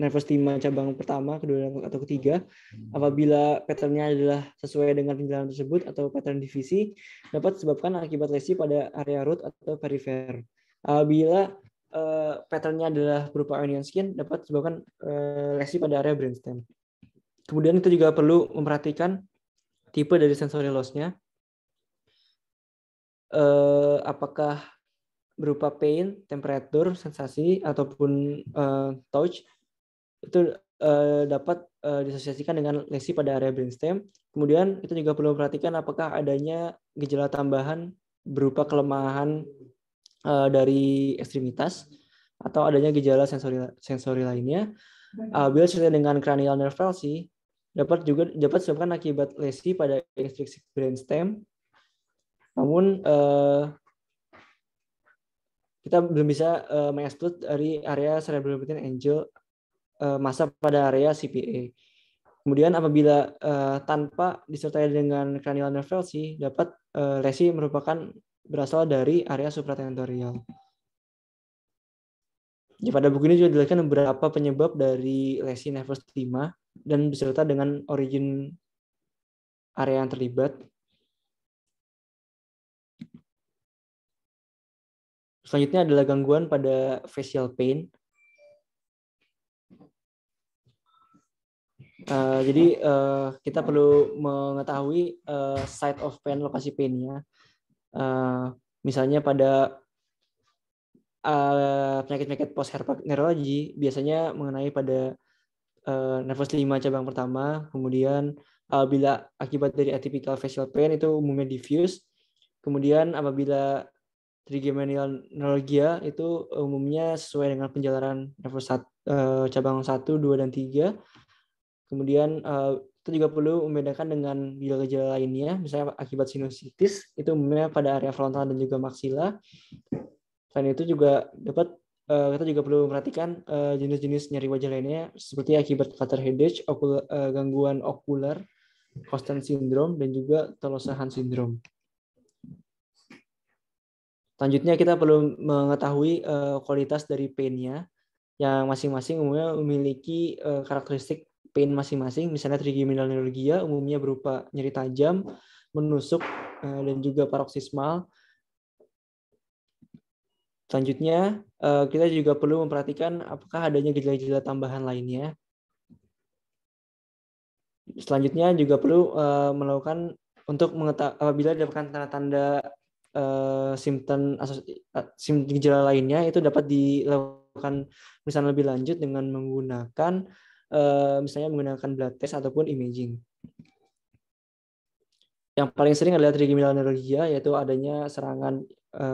nervus 5 cabang pertama, kedua, atau ketiga. Apabila patternnya adalah sesuai dengan perjalanan tersebut atau pattern divisi, dapat disebabkan akibat lesi pada area root atau perifer. Apabila patternnya adalah berupa onion skin, dapat disebabkan lesi pada area brainstem. Kemudian kita juga perlu memperhatikan tipe dari sensory loss-nya. Apakah berupa pain, temperatur, sensasi, ataupun touch, itu dapat disosiasikan dengan lesi pada area brainstem. Kemudian kita juga perlu memperhatikan apakah adanya gejala tambahan berupa kelemahan dari ekstremitas atau adanya gejala sensori lainnya. Bila disertai dengan cranial nerve palsy, dapat disebabkan akibat lesi pada intrinsic brainstem. Namun kita belum bisa mengeksklud dari area cerebral protein angel masa pada area CPA. Kemudian apabila tanpa disertai dengan cranial nerve palsy, dapat lesi merupakan berasal dari area supratentorial. Ya, pada buku ini juga dijelaskan beberapa penyebab dari lesi nervus 5 dan beserta dengan origin area yang terlibat. Selanjutnya adalah gangguan pada facial pain. Jadi kita perlu mengetahui site of pain, lokasi pain-nya. Misalnya pada penyakit-penyakit post-herpetic neurology biasanya mengenai pada nervus 5 cabang pertama, kemudian bila akibat dari atypical facial pain itu umumnya diffuse, kemudian apabila trigeminal neuralgia itu umumnya sesuai dengan penjalanan nervus cabang 1, 2, dan 3. Kemudian kita juga perlu membedakan dengan gejala-gejala lainnya, misalnya akibat sinusitis itu umumnya pada area frontal dan juga maksila. Selain itu juga kita juga perlu memperhatikan jenis-jenis nyeri wajah lainnya seperti akibat clutter headache, gangguan okular, Hosten syndrome, dan juga Toloshan syndrome. Selanjutnya kita perlu mengetahui kualitas dari pain-nya yang masing-masing umumnya memiliki karakteristik pain masing-masing. Misalnya trigeminal neuralgia umumnya berupa nyeri tajam, menusuk, dan juga paroksismal. Selanjutnya, kita juga perlu memperhatikan apakah adanya gejala-gejala tambahan lainnya. Selanjutnya juga perlu melakukan untuk mengetahui apabila dapatkan tanda-tanda simptom gejala lainnya itu dapat dilakukan pemeriksaan lebih lanjut dengan menggunakan misalnya menggunakan blood test ataupun imaging. Yang paling sering adalah trigeminal neuralgia, yaitu adanya serangan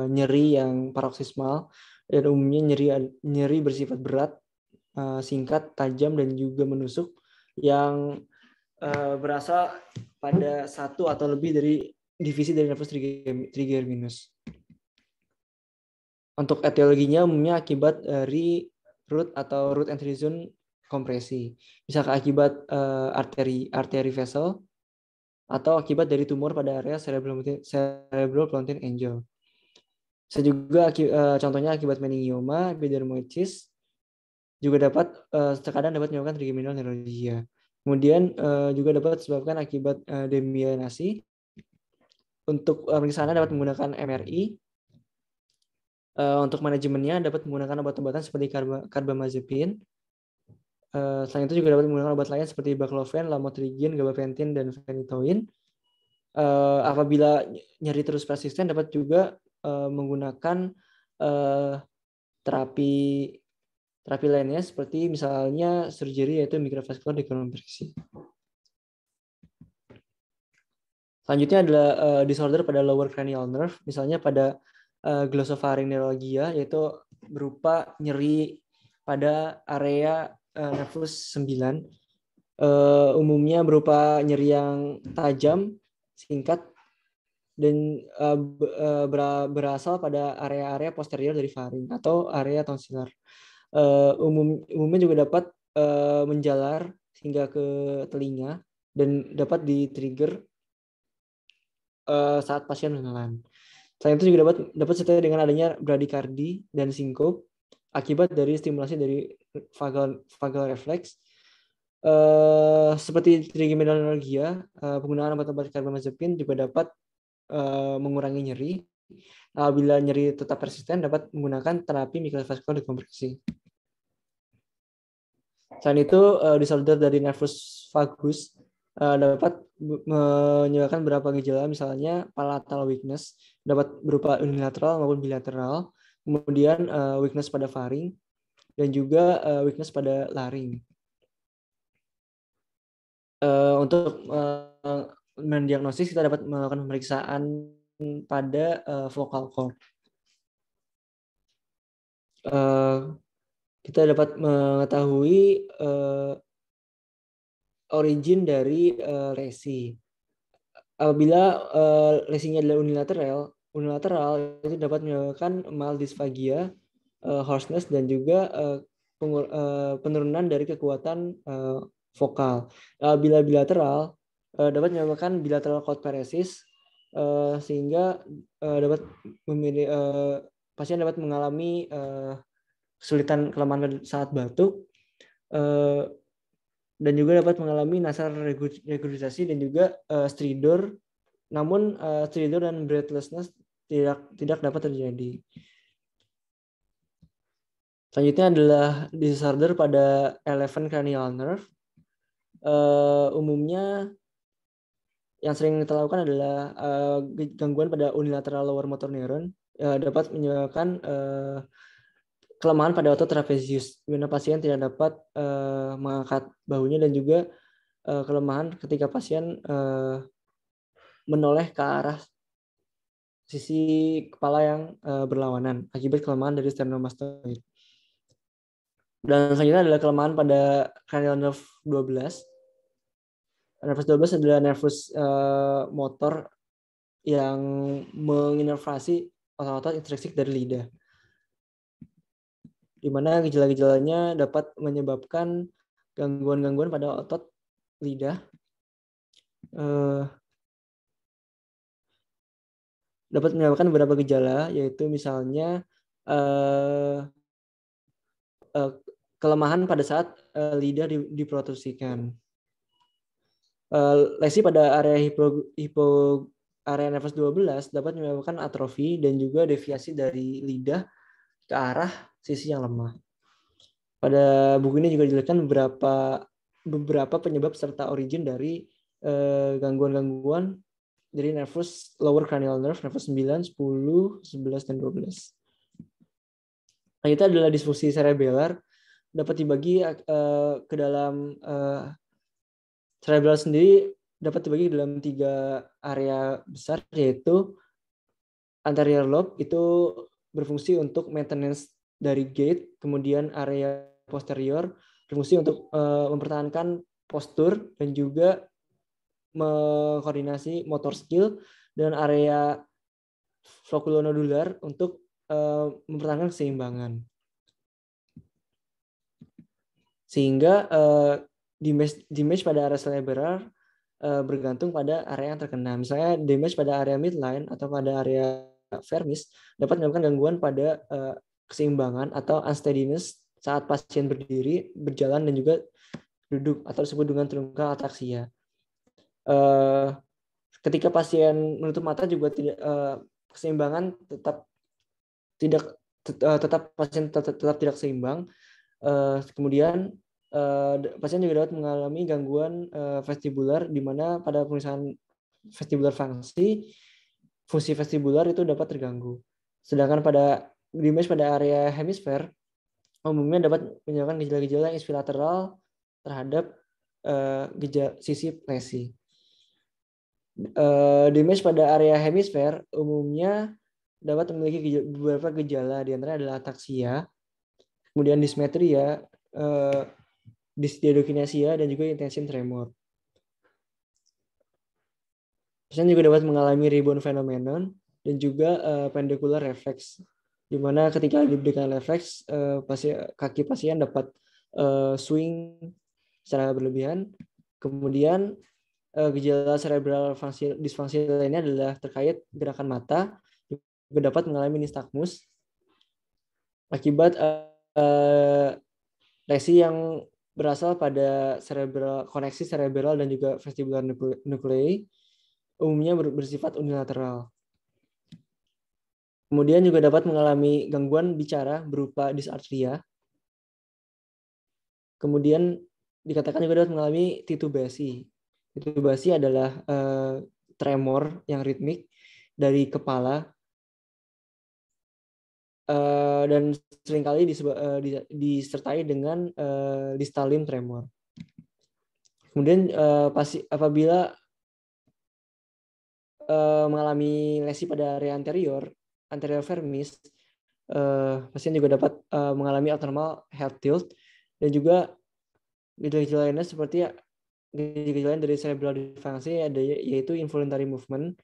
nyeri yang paroksismal dan umumnya nyeri bersifat berat, singkat, tajam, dan juga menusuk yang berasal pada satu atau lebih dari divisi dari nervus trigeminus. Untuk etiologinya umumnya akibat dari root atau root intrusion kompresi, bisa akibat arteri vessel atau akibat dari tumor pada area cerebral protein angel. Bisa juga contohnya akibat meningioma, epidermolysis, juga terkadang dapat menyebabkan trigeminal neuralgia. Kemudian juga dapat disebabkan akibat demyelinasi. Untuk pemeriksaannya dapat menggunakan MRI Untuk manajemennya dapat menggunakan obat-obatan seperti carbamazepine. Selain itu juga dapat menggunakan obat lain seperti baclofen, lamotrigine, gabapentin, dan phenytoin. Apabila nyeri terus persisten, dapat juga menggunakan terapi lainnya seperti misalnya surgery, yaitu microvascular dekompresi. Selanjutnya adalah disorder pada lower cranial nerve, misalnya pada glossopharyngealgia, yaitu berupa nyeri pada area nervus 9. Umumnya berupa nyeri yang tajam, singkat, dan berasal pada area-area posterior dari faring atau area tonsilar. Umumnya juga dapat menjalar hingga ke telinga dan dapat di-trigger saat pasien menelan. Selain itu juga dapat disertai dengan adanya bradikardi dan sinkop akibat dari stimulasi dari vagal reflex. Seperti trigeminalgia, penggunaan obat-obat carbamazepine juga dapat mengurangi nyeri. Bila nyeri tetap persisten, dapat menggunakan terapi microvascular dekompresi. Selain itu, disorder dari nervus vagus dapat menyebabkan beberapa gejala, misalnya palatal weakness, dapat berupa unilateral maupun bilateral, kemudian weakness pada faring, dan juga weakness pada laring. Untuk mendiagnosis, kita dapat melakukan pemeriksaan pada vocal cord. Kita dapat mengetahui origin dari lesi. Apabila lesinya adalah unilateral itu dapat menyebabkan mild dysphagia, hoarseness, dan juga penurunan dari kekuatan vokal. Bila bilateral dapat menyebabkan bilateral cord paresis, sehingga pasien dapat mengalami kesulitan kelemahan saat batuk, dan juga dapat mengalami nasal regurgitasi dan juga stridor. Namun stridor dan breathlessness tidak dapat terjadi. Selanjutnya adalah disorder pada 11 cranial nerve. Umumnya yang sering kita lakukan adalah gangguan pada unilateral lower motor neuron, dapat menyebabkan kelemahan pada otot trapezius, di mana pasien tidak dapat mengangkat bahunya, dan juga kelemahan ketika pasien menoleh ke arah sisi kepala yang berlawanan akibat kelemahan dari sternomastoid. Dan selanjutnya adalah kelemahan pada cranial nerve 12. Nervus 12 adalah nervus motor yang menginervasi otot-otot intrinsik dari lidah, di mana gejala-gejalanya dapat menyebabkan gangguan-gangguan pada otot lidah. Dapat menyebabkan beberapa gejala, yaitu misalnya kelemahan pada saat lidah diprotrusikan. Lesi pada area area nervus 12 dapat menyebabkan atrofi dan juga deviasi dari lidah ke arah sisi yang lemah. Pada buku ini juga dijelaskan beberapa penyebab serta origin dari gangguan-gangguan dari nervus lower cranial nerve, nervus 9, 10, 11, dan 12. Itu adalah disfungsi cerebellar, dapat dibagi ke dalam cerebral sendiri dapat dibagi dalam 3 area besar, yaitu anterior lobe itu berfungsi untuk maintenance dari gait, kemudian area posterior berfungsi untuk mempertahankan postur dan juga mengkoordinasi motor skill, dan area flocculonodular untuk mempertahankan keseimbangan. Sehingga damage pada area cerebral bergantung pada area yang terkena. Misalnya damage pada area midline atau pada area vermis dapat menyebabkan gangguan pada keseimbangan atau unsteadiness saat pasien berdiri, berjalan, dan juga duduk, atau disebut dengan truncal ataksia. Ketika pasien menutup mata juga tidak keseimbangan tetap tidak tetap pasien tetap tidak seimbang. Kemudian pasien juga dapat mengalami gangguan vestibular, di mana pada pemeriksaan vestibular fungsi vestibular itu dapat terganggu. Sedangkan pada image pada area hemisfer umumnya dapat menyebabkan gejala-gejala yang ipsilateral terhadap sisi lesi. Damage pada area hemisfer umumnya dapat memiliki beberapa gejala, di antaranya adalah ataksia, kemudian dismetria, dysdiadokinesia, dan juga intention tremor. Pasien juga dapat mengalami rebound phenomenon dan juga pendicular reflex, di mana ketika diberikan reflex, kaki pasien dapat swing secara berlebihan. Kemudian gejala cerebral disfungsi lainnya adalah terkait gerakan mata, juga dapat mengalami nystagmus akibat lesi yang berasal pada koneksi cerebral dan juga vestibular nuclei, umumnya bersifat unilateral. Kemudian juga dapat mengalami gangguan bicara berupa dysarthria. Kemudian dikatakan juga dapat mengalami titubasi. Titubasi adalah tremor yang ritmik dari kepala dan seringkali disertai dengan distal limb tremor. Kemudian apabila mengalami lesi pada area anterior vermis, pasien juga dapat mengalami abnormal head tilt, dan juga gejala lainnya seperti gejala dari cerebral dysfunction yaitu involuntary movement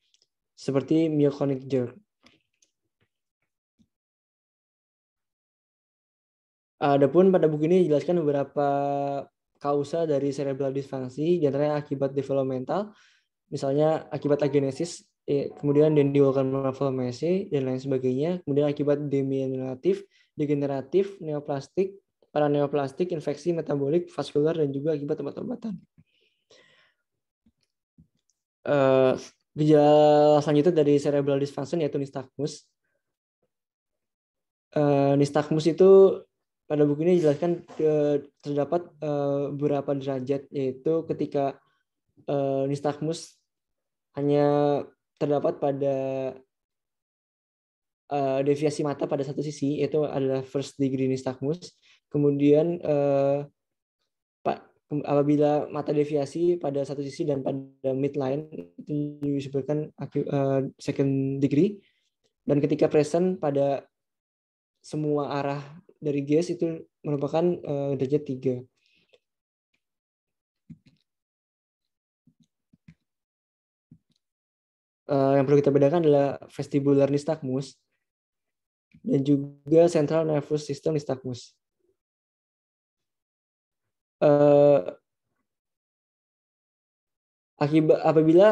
seperti myoclonic jerk. Adapun pada buku ini dijelaskan beberapa kausa dari cerebral dysfunction, di antaranya akibat developmental, misalnya akibat agenesis, kemudian dendritic malformation dan lain sebagainya, kemudian akibat demyelinatif, degeneratif, neoplastik, paraneoplastik, infeksi metabolik, vaskular, dan juga akibat obat-obatan. Gejala selanjutnya dari cerebral dysfunction yaitu nystagmus. Nystagmus itu pada buku ini dijelaskan terdapat beberapa derajat, yaitu ketika nystagmus hanya terdapat pada deviasi mata pada satu sisi, yaitu adalah first degree nystagmus. Kemudian apabila mata deviasi pada satu sisi dan pada midline itu disebutkan second degree, dan ketika present pada semua arah dari gaze itu merupakan derajat 3. Yang perlu kita bedakan adalah vestibular nystagmus dan juga central nervous system nystagmus. Apabila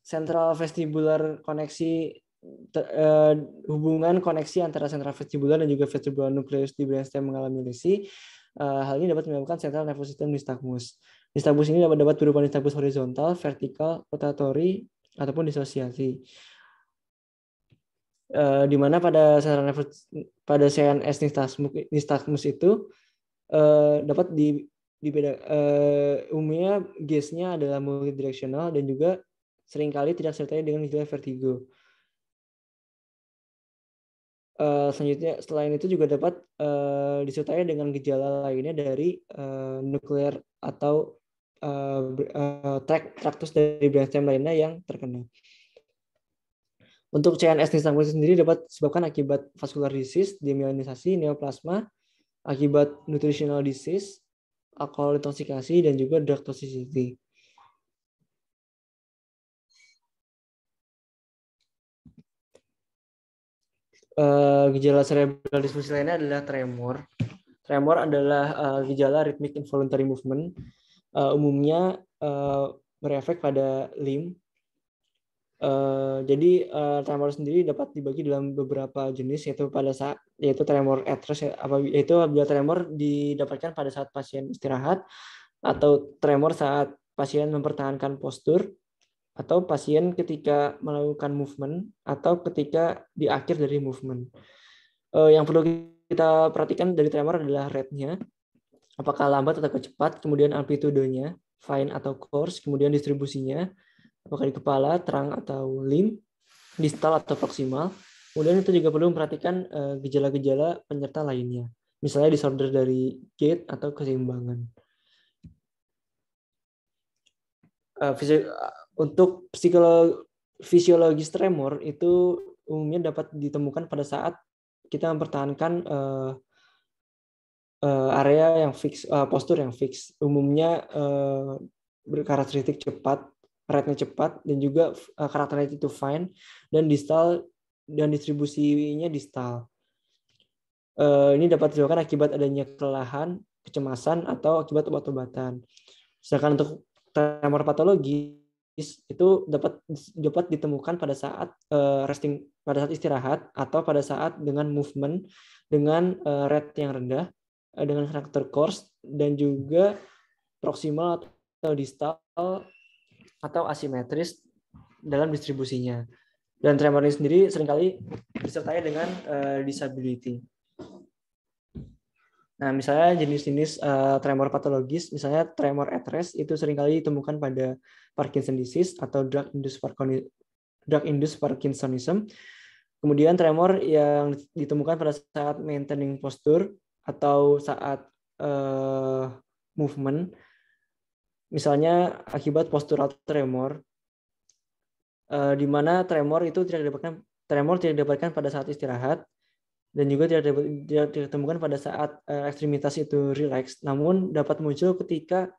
central vestibular koneksi hubungan koneksi antara central vestibular dan juga vestibular nucleus di brainstem mengalami lesi, hal ini dapat menyebabkan central nervous system nystagmus. Nystagmus ini dapat berupa nystagmus horizontal, vertikal, rotatory, ataupun disosiasi. Di mana pada CNS nystagmus itu dapat umumnya gaze-nya adalah multidireksional dan juga seringkali tidak disertai dengan gejala vertigo. Selanjutnya, selain itu juga dapat disertai dengan gejala lainnya dari nuklear atau traktus dari brainstem lainnya yang terkena. Untuk CNS nystagmus sendiri dapat disebabkan akibat vascular disease, demyelinisasi, neoplasma, akibat nutritional disease, alkohol intoksikasi, dan juga drug toxicity. Gejala cerebral dysfunction lainnya adalah tremor. Tremor adalah gejala rhythmic involuntary movement, umumnya berefek pada limb. Jadi tremor sendiri dapat dibagi dalam beberapa jenis, yaitu tremor atres, yaitu apabila tremor didapatkan pada saat pasien istirahat, atau tremor saat pasien mempertahankan postur, atau pasien ketika melakukan movement, atau ketika di akhir dari movement. Yang perlu kita perhatikan dari tremor adalah rate-nya, apakah lambat atau cepat, kemudian amplitudenya, fine atau coarse, kemudian distribusinya, apakah di kepala, terang atau limb, distal atau proksimal. Kemudian itu juga perlu memperhatikan gejala-gejala penyerta lainnya, misalnya disorder dari gait atau keseimbangan. Untuk fisiologis tremor itu umumnya dapat ditemukan pada saat kita mempertahankan area yang fix, postur yang fix. Umumnya berkarakteristik cepat, rate-nya cepat, dan juga karakteristik itu fine, dan distal, dan distribusinya distal. Ini dapat disebabkan akibat adanya kelelahan, kecemasan, atau akibat obat-obatan. Sedangkan untuk tremor patologis itu dapat ditemukan pada saat resting, pada saat istirahat, atau pada saat dengan movement dengan rate yang rendah, dengan karakter coarse, dan juga proksimal atau distal atau asimetris dalam distribusinya. Dan tremor ini sendiri seringkali disertai dengan disability. Nah, misalnya jenis-jenis tremor patologis, misalnya tremor at rest itu seringkali ditemukan pada Parkinson disease atau drug-induced Parkinsonism. Kemudian tremor yang ditemukan pada saat maintaining posture atau saat movement, misalnya akibat postural tremor, di mana tremor tidak didapatkan pada saat istirahat, dan juga tidak ditemukan pada saat ekstremitas itu relax, namun dapat muncul ketika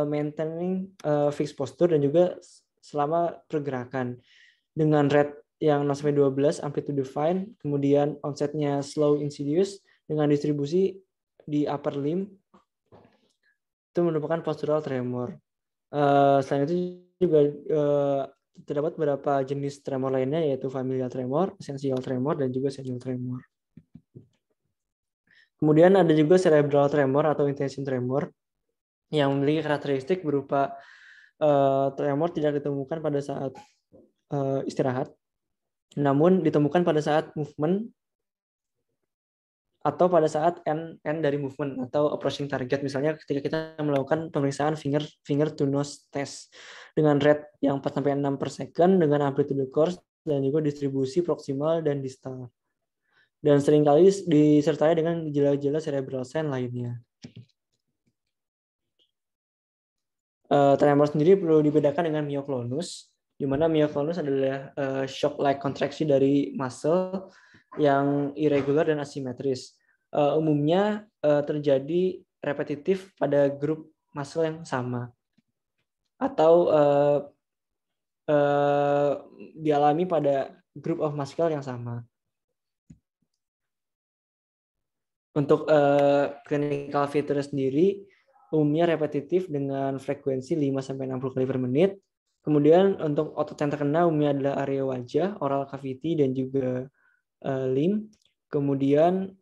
maintaining fixed posture dan juga selama pergerakan dengan rate yang 0-12, amplitude fine, kemudian onsetnya slow insidious dengan distribusi di upper limb, itu merupakan postural tremor. Selain itu juga terdapat beberapa jenis tremor lainnya, yaitu familial tremor, essential tremor, dan juga senior tremor. Kemudian ada juga cerebral tremor atau intention tremor yang memiliki karakteristik berupa tremor tidak ditemukan pada saat istirahat, namun ditemukan pada saat movement atau pada saat end dari movement atau approaching target. Misalnya ketika kita melakukan pemeriksaan finger to nose test dengan rate yang 4-6 per second dengan amplitude coarse dan juga distribusi proksimal dan distal. Dan seringkali disertai dengan gejala-gejala cerebral sign lainnya. Tremor sendiri perlu dibedakan dengan myoklonus, di mana myoklonus adalah shock-like kontraksi dari muscle yang irregular dan asimetris. Umumnya terjadi repetitif pada grup muscle yang sama, atau dialami pada group of muscle yang sama. Untuk clinical feature sendiri umumnya repetitif dengan frekuensi 5-60 kali per menit. Kemudian untuk otot yang terkena umumnya adalah area wajah, oral cavity, dan juga limb. Kemudian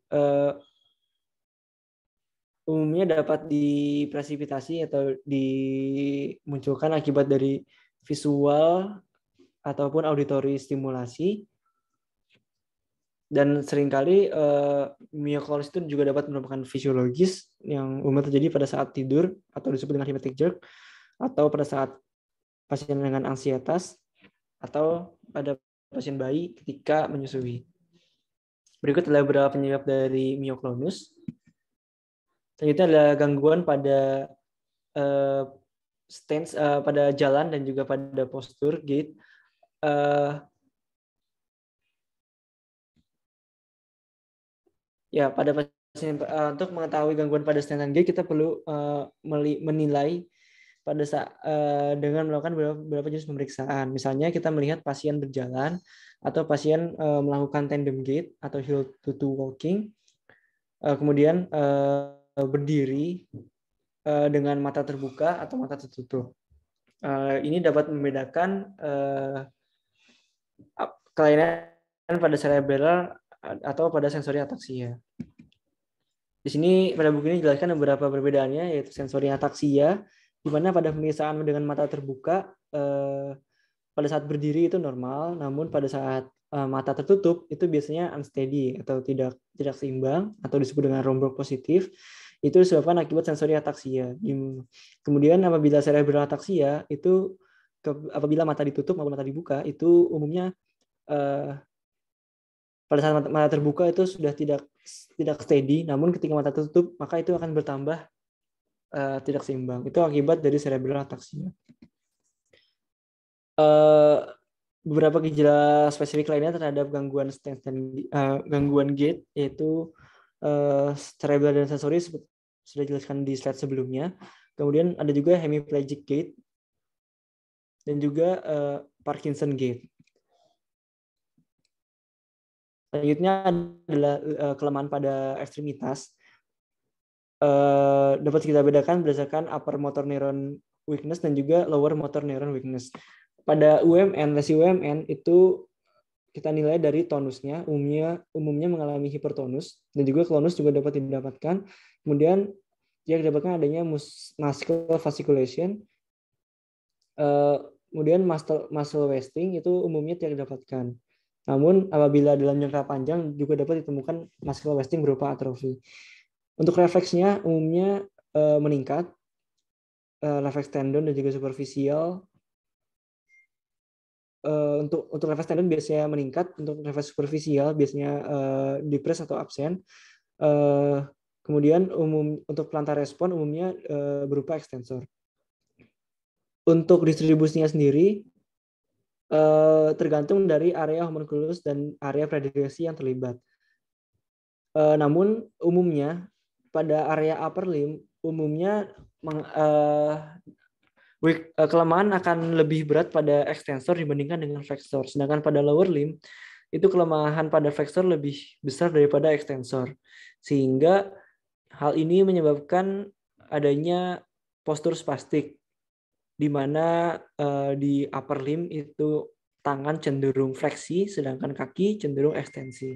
umumnya dapat dipresipitasi atau dimunculkan akibat dari visual ataupun auditory stimulasi. Dan seringkali myoklonus itu juga dapat merupakan fisiologis yang umumnya terjadi pada saat tidur atau disebut dengan hypnotic jerk, atau pada saat pasien dengan ansietas, atau pada pasien bayi ketika menyusui. Berikut adalah beberapa penyebab dari myoklonus. Selanjutnya adalah gangguan pada stance, pada jalan dan juga pada postur gait. Ya, pada pasien, untuk mengetahui gangguan pada stance dan gait kita perlu menilai pada saat dengan melakukan beberapa jenis pemeriksaan. Misalnya kita melihat pasien berjalan atau pasien melakukan tandem gait atau heel to toe walking, kemudian berdiri dengan mata terbuka atau mata tertutup. Ini dapat membedakan kelainan pada cerebral atau pada sensori ataksia. Di sini pada buku ini dijelaskan beberapa perbedaannya, yaitu sensori ataksia, di mana pada pemeriksaan dengan mata terbuka pada saat berdiri itu normal, namun pada saat mata tertutup itu biasanya unsteady atau tidak seimbang atau disebut dengan rombak positif. Itu disebabkan akibat sensori ataksia. Kemudian apabila cerebral ataksia itu apabila mata ditutup maupun mata dibuka itu umumnya pada saat mata terbuka itu sudah tidak steady, namun ketika mata tertutup maka itu akan bertambah tidak seimbang. Itu akibat dari cerebral ataksia. Beberapa gejala spesifik lainnya terhadap gangguan gangguan gait yaitu cerebral dan sensori sudah dijelaskan di slide sebelumnya. Kemudian ada juga hemiplegic gait dan juga Parkinson gait. Selanjutnya adalah kelemahan pada ekstremitas. Dapat kita bedakan berdasarkan upper motor neuron weakness dan juga lower motor neuron weakness. Pada UMN, lesi UMN itu kita nilai dari tonusnya, umumnya mengalami hipertonus dan juga klonus juga dapat didapatkan. Kemudian dia didapatkan adanya muscle fasciculation. Kemudian muscle wasting itu umumnya tidak didapatkan. Namun apabila dalam jangka panjang juga dapat ditemukan muscle wasting berupa atrofi. Untuk refleksnya umumnya meningkat, refleks tendon dan juga superficial. Untuk refleks tendon biasanya meningkat, untuk refleks superficial biasanya depres atau absen. Kemudian untuk plantar respon umumnya berupa ekstensor. Untuk distribusinya sendiri tergantung dari area homunculus dan area predileksi yang terlibat. Namun umumnya pada area upper limb umumnya kelemahan akan lebih berat pada ekstensor dibandingkan dengan flexor. Sedangkan pada lower limb itu kelemahan pada flexor lebih besar daripada ekstensor. Sehingga hal ini menyebabkan adanya postur spastik di mana di upper limb itu tangan cenderung fleksi sedangkan kaki cenderung ekstensi.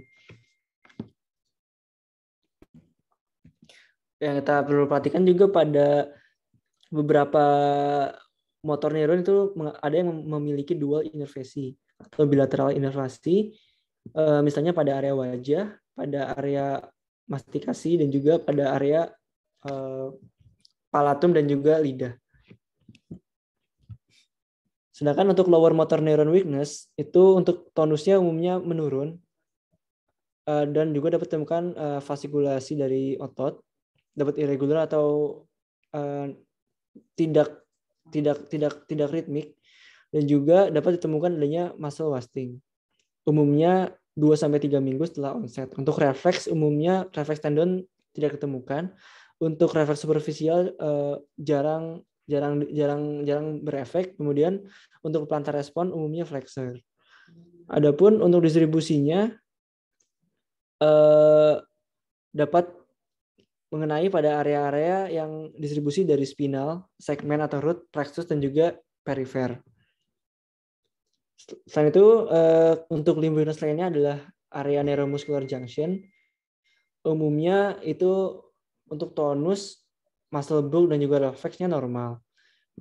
Yang kita perlu perhatikan juga pada beberapa motor neuron itu ada yang memiliki dual innervasi atau bilateral innervasi, misalnya pada area wajah, pada area mastikasi, dan juga pada area palatum dan juga lidah. Sedangkan untuk lower motor neuron weakness itu untuk tonusnya umumnya menurun dan juga dapat ditemukan fascikulasi dari otot, dapat irregular atau tidak ritmik, dan juga dapat ditemukan adanya muscle wasting. Umumnya 2-3 minggu setelah onset. Untuk refleks umumnya refleks tendon tidak ditemukan. Untuk refleks superficial jarang berefek. Kemudian untuk plantar respon umumnya flexor. Adapun untuk distribusinya dapat mengenai pada area-area yang distribusi dari spinal, segmen atau root, plexus, dan juga perifer. Selain itu, untuk limb weakness lainnya adalah area neuromuscular junction. Umumnya itu untuk tonus, muscle bulk, dan juga refleksnya normal.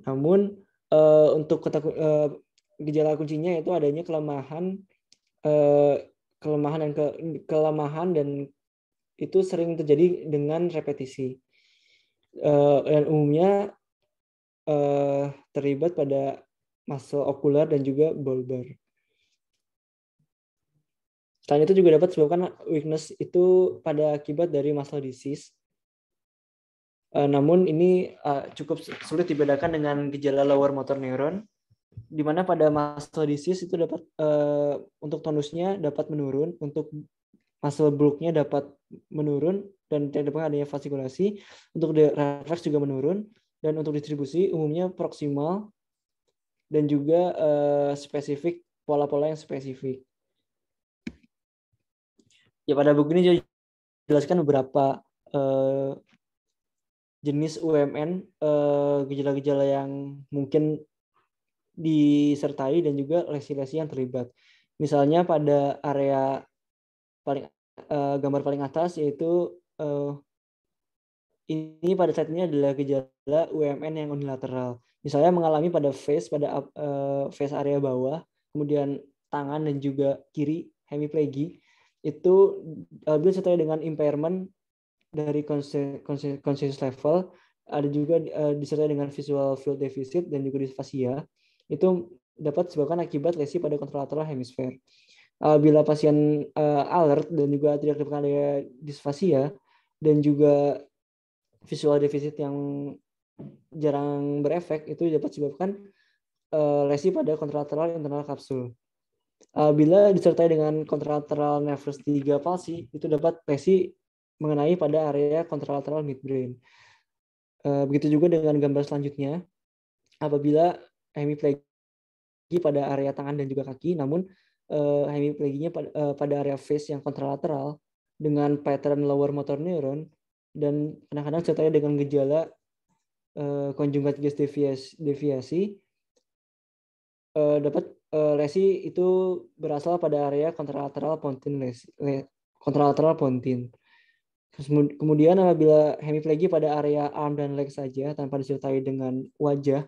Namun untuk gejala kuncinya itu adanya kelemahan dan itu sering terjadi dengan repetisi dan umumnya terlibat pada muscle okular dan juga bulbar. Selain itu juga dapat disebabkan weakness itu pada akibat dari muscle disease. Namun ini cukup sulit dibedakan dengan gejala lower motor neuron, di mana pada muscle disease itu dapat untuk tonusnya dapat menurun, untuk muscle bulk-nya dapat menurun dan tidak dapat adanya fascikulasi, untuk refleks juga menurun, dan untuk distribusi umumnya proksimal dan juga spesifik, pola-pola yang spesifik. Ya, pada buku ini jelaskan beberapa jenis UMN, gejala-gejala yang mungkin disertai dan juga lesi-lesi yang terlibat. Misalnya pada area gambar paling atas yaitu ini pada saat ini adalah gejala UMN yang unilateral. Misalnya mengalami pada face area bawah, kemudian tangan dan juga kiri hemiplegi itu disertai dengan impairment dari conscious level, ada juga disertai dengan visual field deficit dan juga disfasia. Itu dapat disebabkan akibat lesi pada contralateral hemisfer. Bila pasien alert dan juga tidak ditemukan ada disfasia dan juga visual deficit yang jarang berefek, itu dapat disebabkan lesi pada contralateral internal kapsul. Bila disertai dengan contralateral nervous 3 palsy, itu dapat lesi mengenai pada area contralateral midbrain. Begitu juga dengan gambar selanjutnya, apabila hemiplegi pada area tangan dan juga kaki, namun hemipleginya pada area face yang contralateral dengan pattern lower motor neuron dan kadang-kadang disertai dengan gejala conjugate gaze deviasi, dapat lesi itu berasal pada area contralateral pontine contralateral pontine. Kemudian apabila hemiplegi pada area arm dan leg saja tanpa disertai dengan wajah,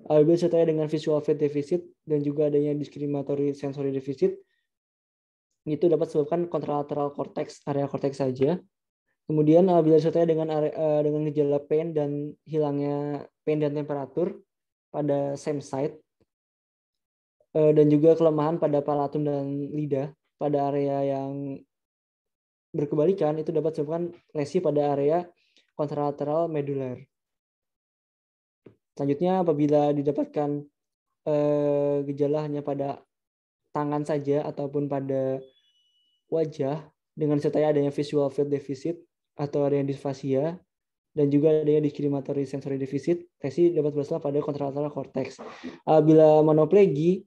apabila disertai dengan visual field deficit dan juga adanya discriminatory sensory deficit, itu dapat disebabkan contralateral cortex, area cortex saja. Kemudian apabila disertai dengan gejala pain dan hilangnya pain dan temperatur pada same site, dan juga kelemahan pada palatum dan lidah pada area yang berkebalikan, itu dapat disebabkan lesi pada area contralateral medular. Selanjutnya apabila didapatkan gejala hanya pada tangan saja ataupun pada wajah dengan disertai adanya visual field deficit atau adanya disfasia dan juga adanya discriminatory sensory deficit, lesi dapat berasal pada contralateral cortex. Bila monoplegi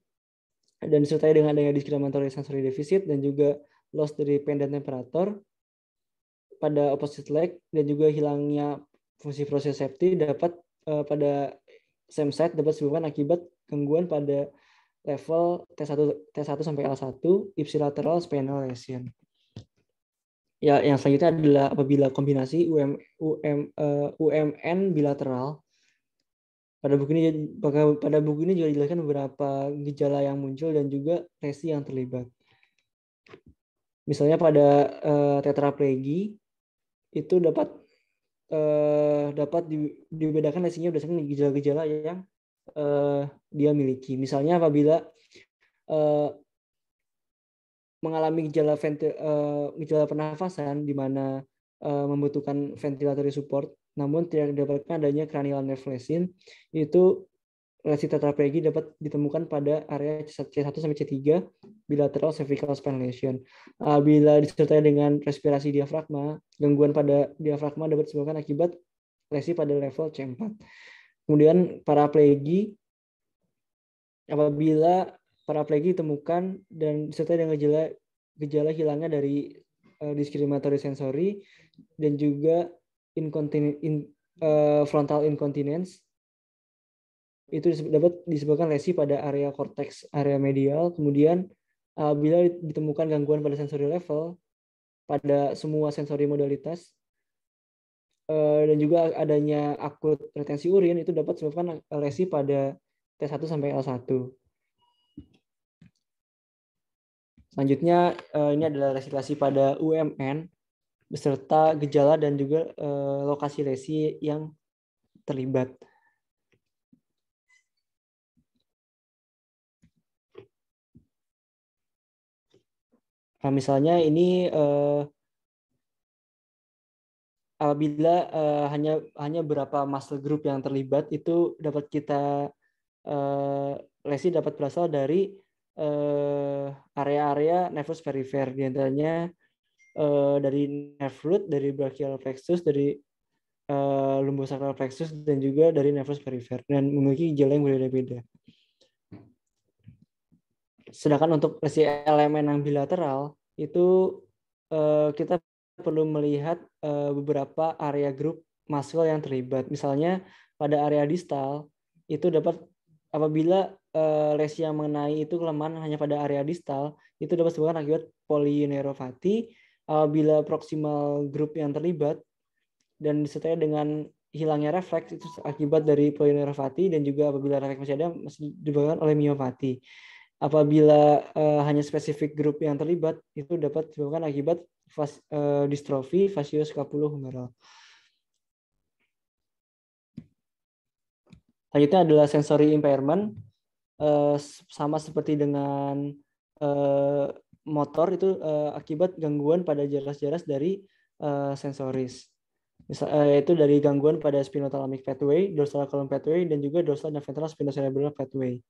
dan disertai dengan adanya discriminatory sensory deficit dan juga loss dari pain dan temperatur pada opposite leg dan juga hilangnya fungsi propriocepti dapat pada same site dapat disebabkan akibat gangguan pada level T1 sampai L1 ipsilateral spinal lesion. Ya, yang selanjutnya adalah apabila kombinasi UMN bilateral. Pada buku ini juga dijelaskan beberapa gejala yang muncul dan juga lesi yang terlibat. Misalnya pada tetraplegi itu dapat dibedakan lesinya berdasarkan gejala-gejala yang dia miliki. Misalnya apabila mengalami gejala pernafasan di mana membutuhkan ventilatory support, namun tidak didapatkan adanya cranial nerve lesion, itu lesi tetraplegi dapat ditemukan pada area C1 sampai C3 bilateral cervical spine lesion. Bila disertai dengan respirasi diafragma, gangguan pada diafragma dapat disebabkan akibat lesi pada level C4. Kemudian paraplegi, apabila paraplegi ditemukan dan disertai dengan gejala hilangnya dari discriminatory sensory dan juga frontal incontinence, itu dapat disebabkan lesi pada area cortex, area medial. Kemudian bila ditemukan gangguan pada sensory level pada semua sensori modalitas dan juga adanya akut retensi urin, itu dapat disebabkan lesi pada T1 sampai L1. Selanjutnya ini adalah lesi pada UMN beserta gejala dan juga lokasi lesi yang terlibat. Nah, misalnya ini apabila hanya beberapa muscle group yang terlibat, itu dapat kita lesi dapat berasal dari area-area nervus perifer, di antaranya dari nerve root, dari brachial plexus, dari lumbosacral plexus, dan juga dari nervus perifer, dan memiliki gejala yang berbeda-beda. Sedangkan untuk lesi elemen yang bilateral itu kita perlu melihat beberapa area grup muscle yang terlibat. Misalnya pada area distal itu dapat apabila lesi yang mengenai itu kelemahan hanya pada area distal, itu dapat disebabkan akibat polyneuropathy. Bila proximal group yang terlibat dan disertai dengan hilangnya refleks, itu akibat dari polyneuropathy, dan juga apabila refleks masih ada, masih disebabkan oleh myopathy. Apabila hanya spesifik grup yang terlibat, itu dapat disebabkan akibat distrofi facioscapulohumeral. Selanjutnya adalah sensory impairment, sama seperti dengan motor itu akibat gangguan pada jelas-jelas dari sensoris. Yaitu dari gangguan pada spinothalamic pathway, dorsal column pathway, dan juga dorsal dan ventral spinocerebellar pathway.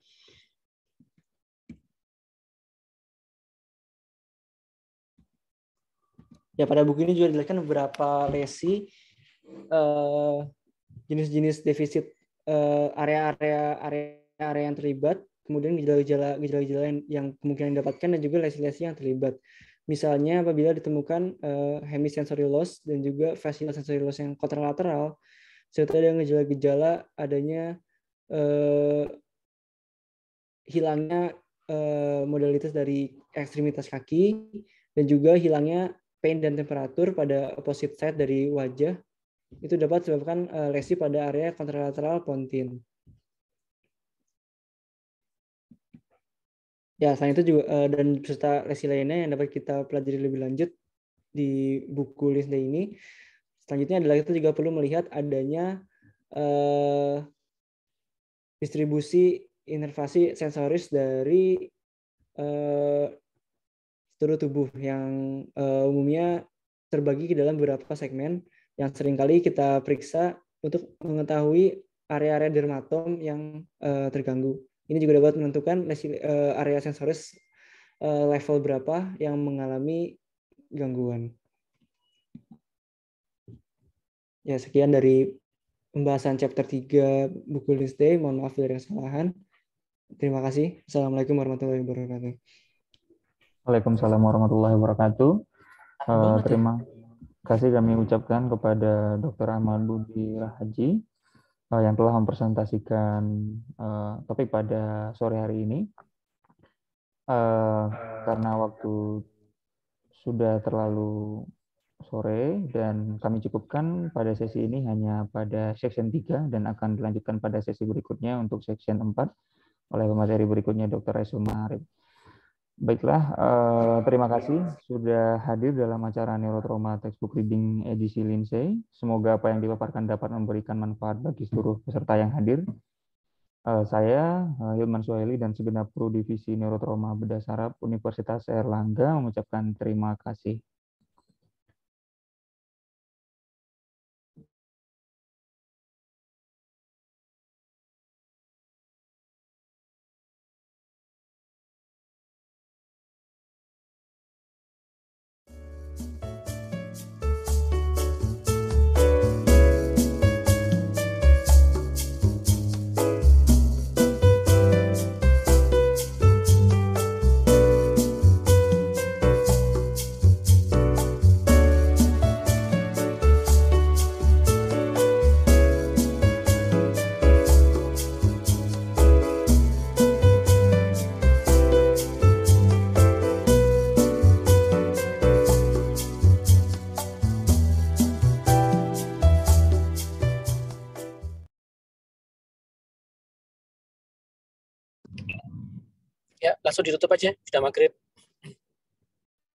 Ya, pada buku ini juga dijelaskan beberapa lesi jenis-jenis defisit area-area yang terlibat, kemudian gejala-gejala yang kemungkinan didapatkan, dan juga lesi-lesi yang terlibat. Misalnya apabila ditemukan hemisensory loss dan juga facial sensory loss yang kontralateral, serta dengan gejala-gejala adanya hilangnya modalitas dari ekstremitas kaki, dan juga hilangnya pain dan temperatur pada opposite side dari wajah, itu dapat disebabkan lesi pada area kontralateral pontin. Ya, selain itu juga dan beserta lesi lainnya yang dapat kita pelajari lebih lanjut di buku Lindsay ini. Selanjutnya adalah kita juga perlu melihat adanya distribusi inervasi sensoris dari seluruh tubuh yang umumnya terbagi ke dalam beberapa segmen yang seringkali kita periksa untuk mengetahui area-area dermatom yang terganggu. Ini juga dapat menentukan area sensoris level berapa yang mengalami gangguan. Ya, sekian dari pembahasan chapter 3 buku Lindsay. Mohon maaf dari kesalahan. Terima kasih. Assalamualaikum warahmatullahi wabarakatuh. Waalaikumsalam warahmatullahi wabarakatuh. Terima kasih kami ucapkan kepada Dr. Ahmad Budi Rahaji yang telah mempresentasikan topik pada sore hari ini. Karena waktu sudah terlalu sore dan kami cukupkan pada sesi ini hanya pada section 3 dan akan dilanjutkan pada sesi berikutnya untuk section 4 oleh pemateri berikutnya Dr. Resuma Arif. Baiklah, terima kasih sudah hadir dalam acara Neurotrauma Textbook Reading edisi Lindsay. Semoga apa yang dipaparkan dapat memberikan manfaat bagi seluruh peserta yang hadir. Saya, Hilman Suhaili, dan segenap kru Divisi Neurotrauma Bedah Saraf Universitas Airlangga mengucapkan terima kasih. Ya, langsung ditutup aja, sudah maghrib.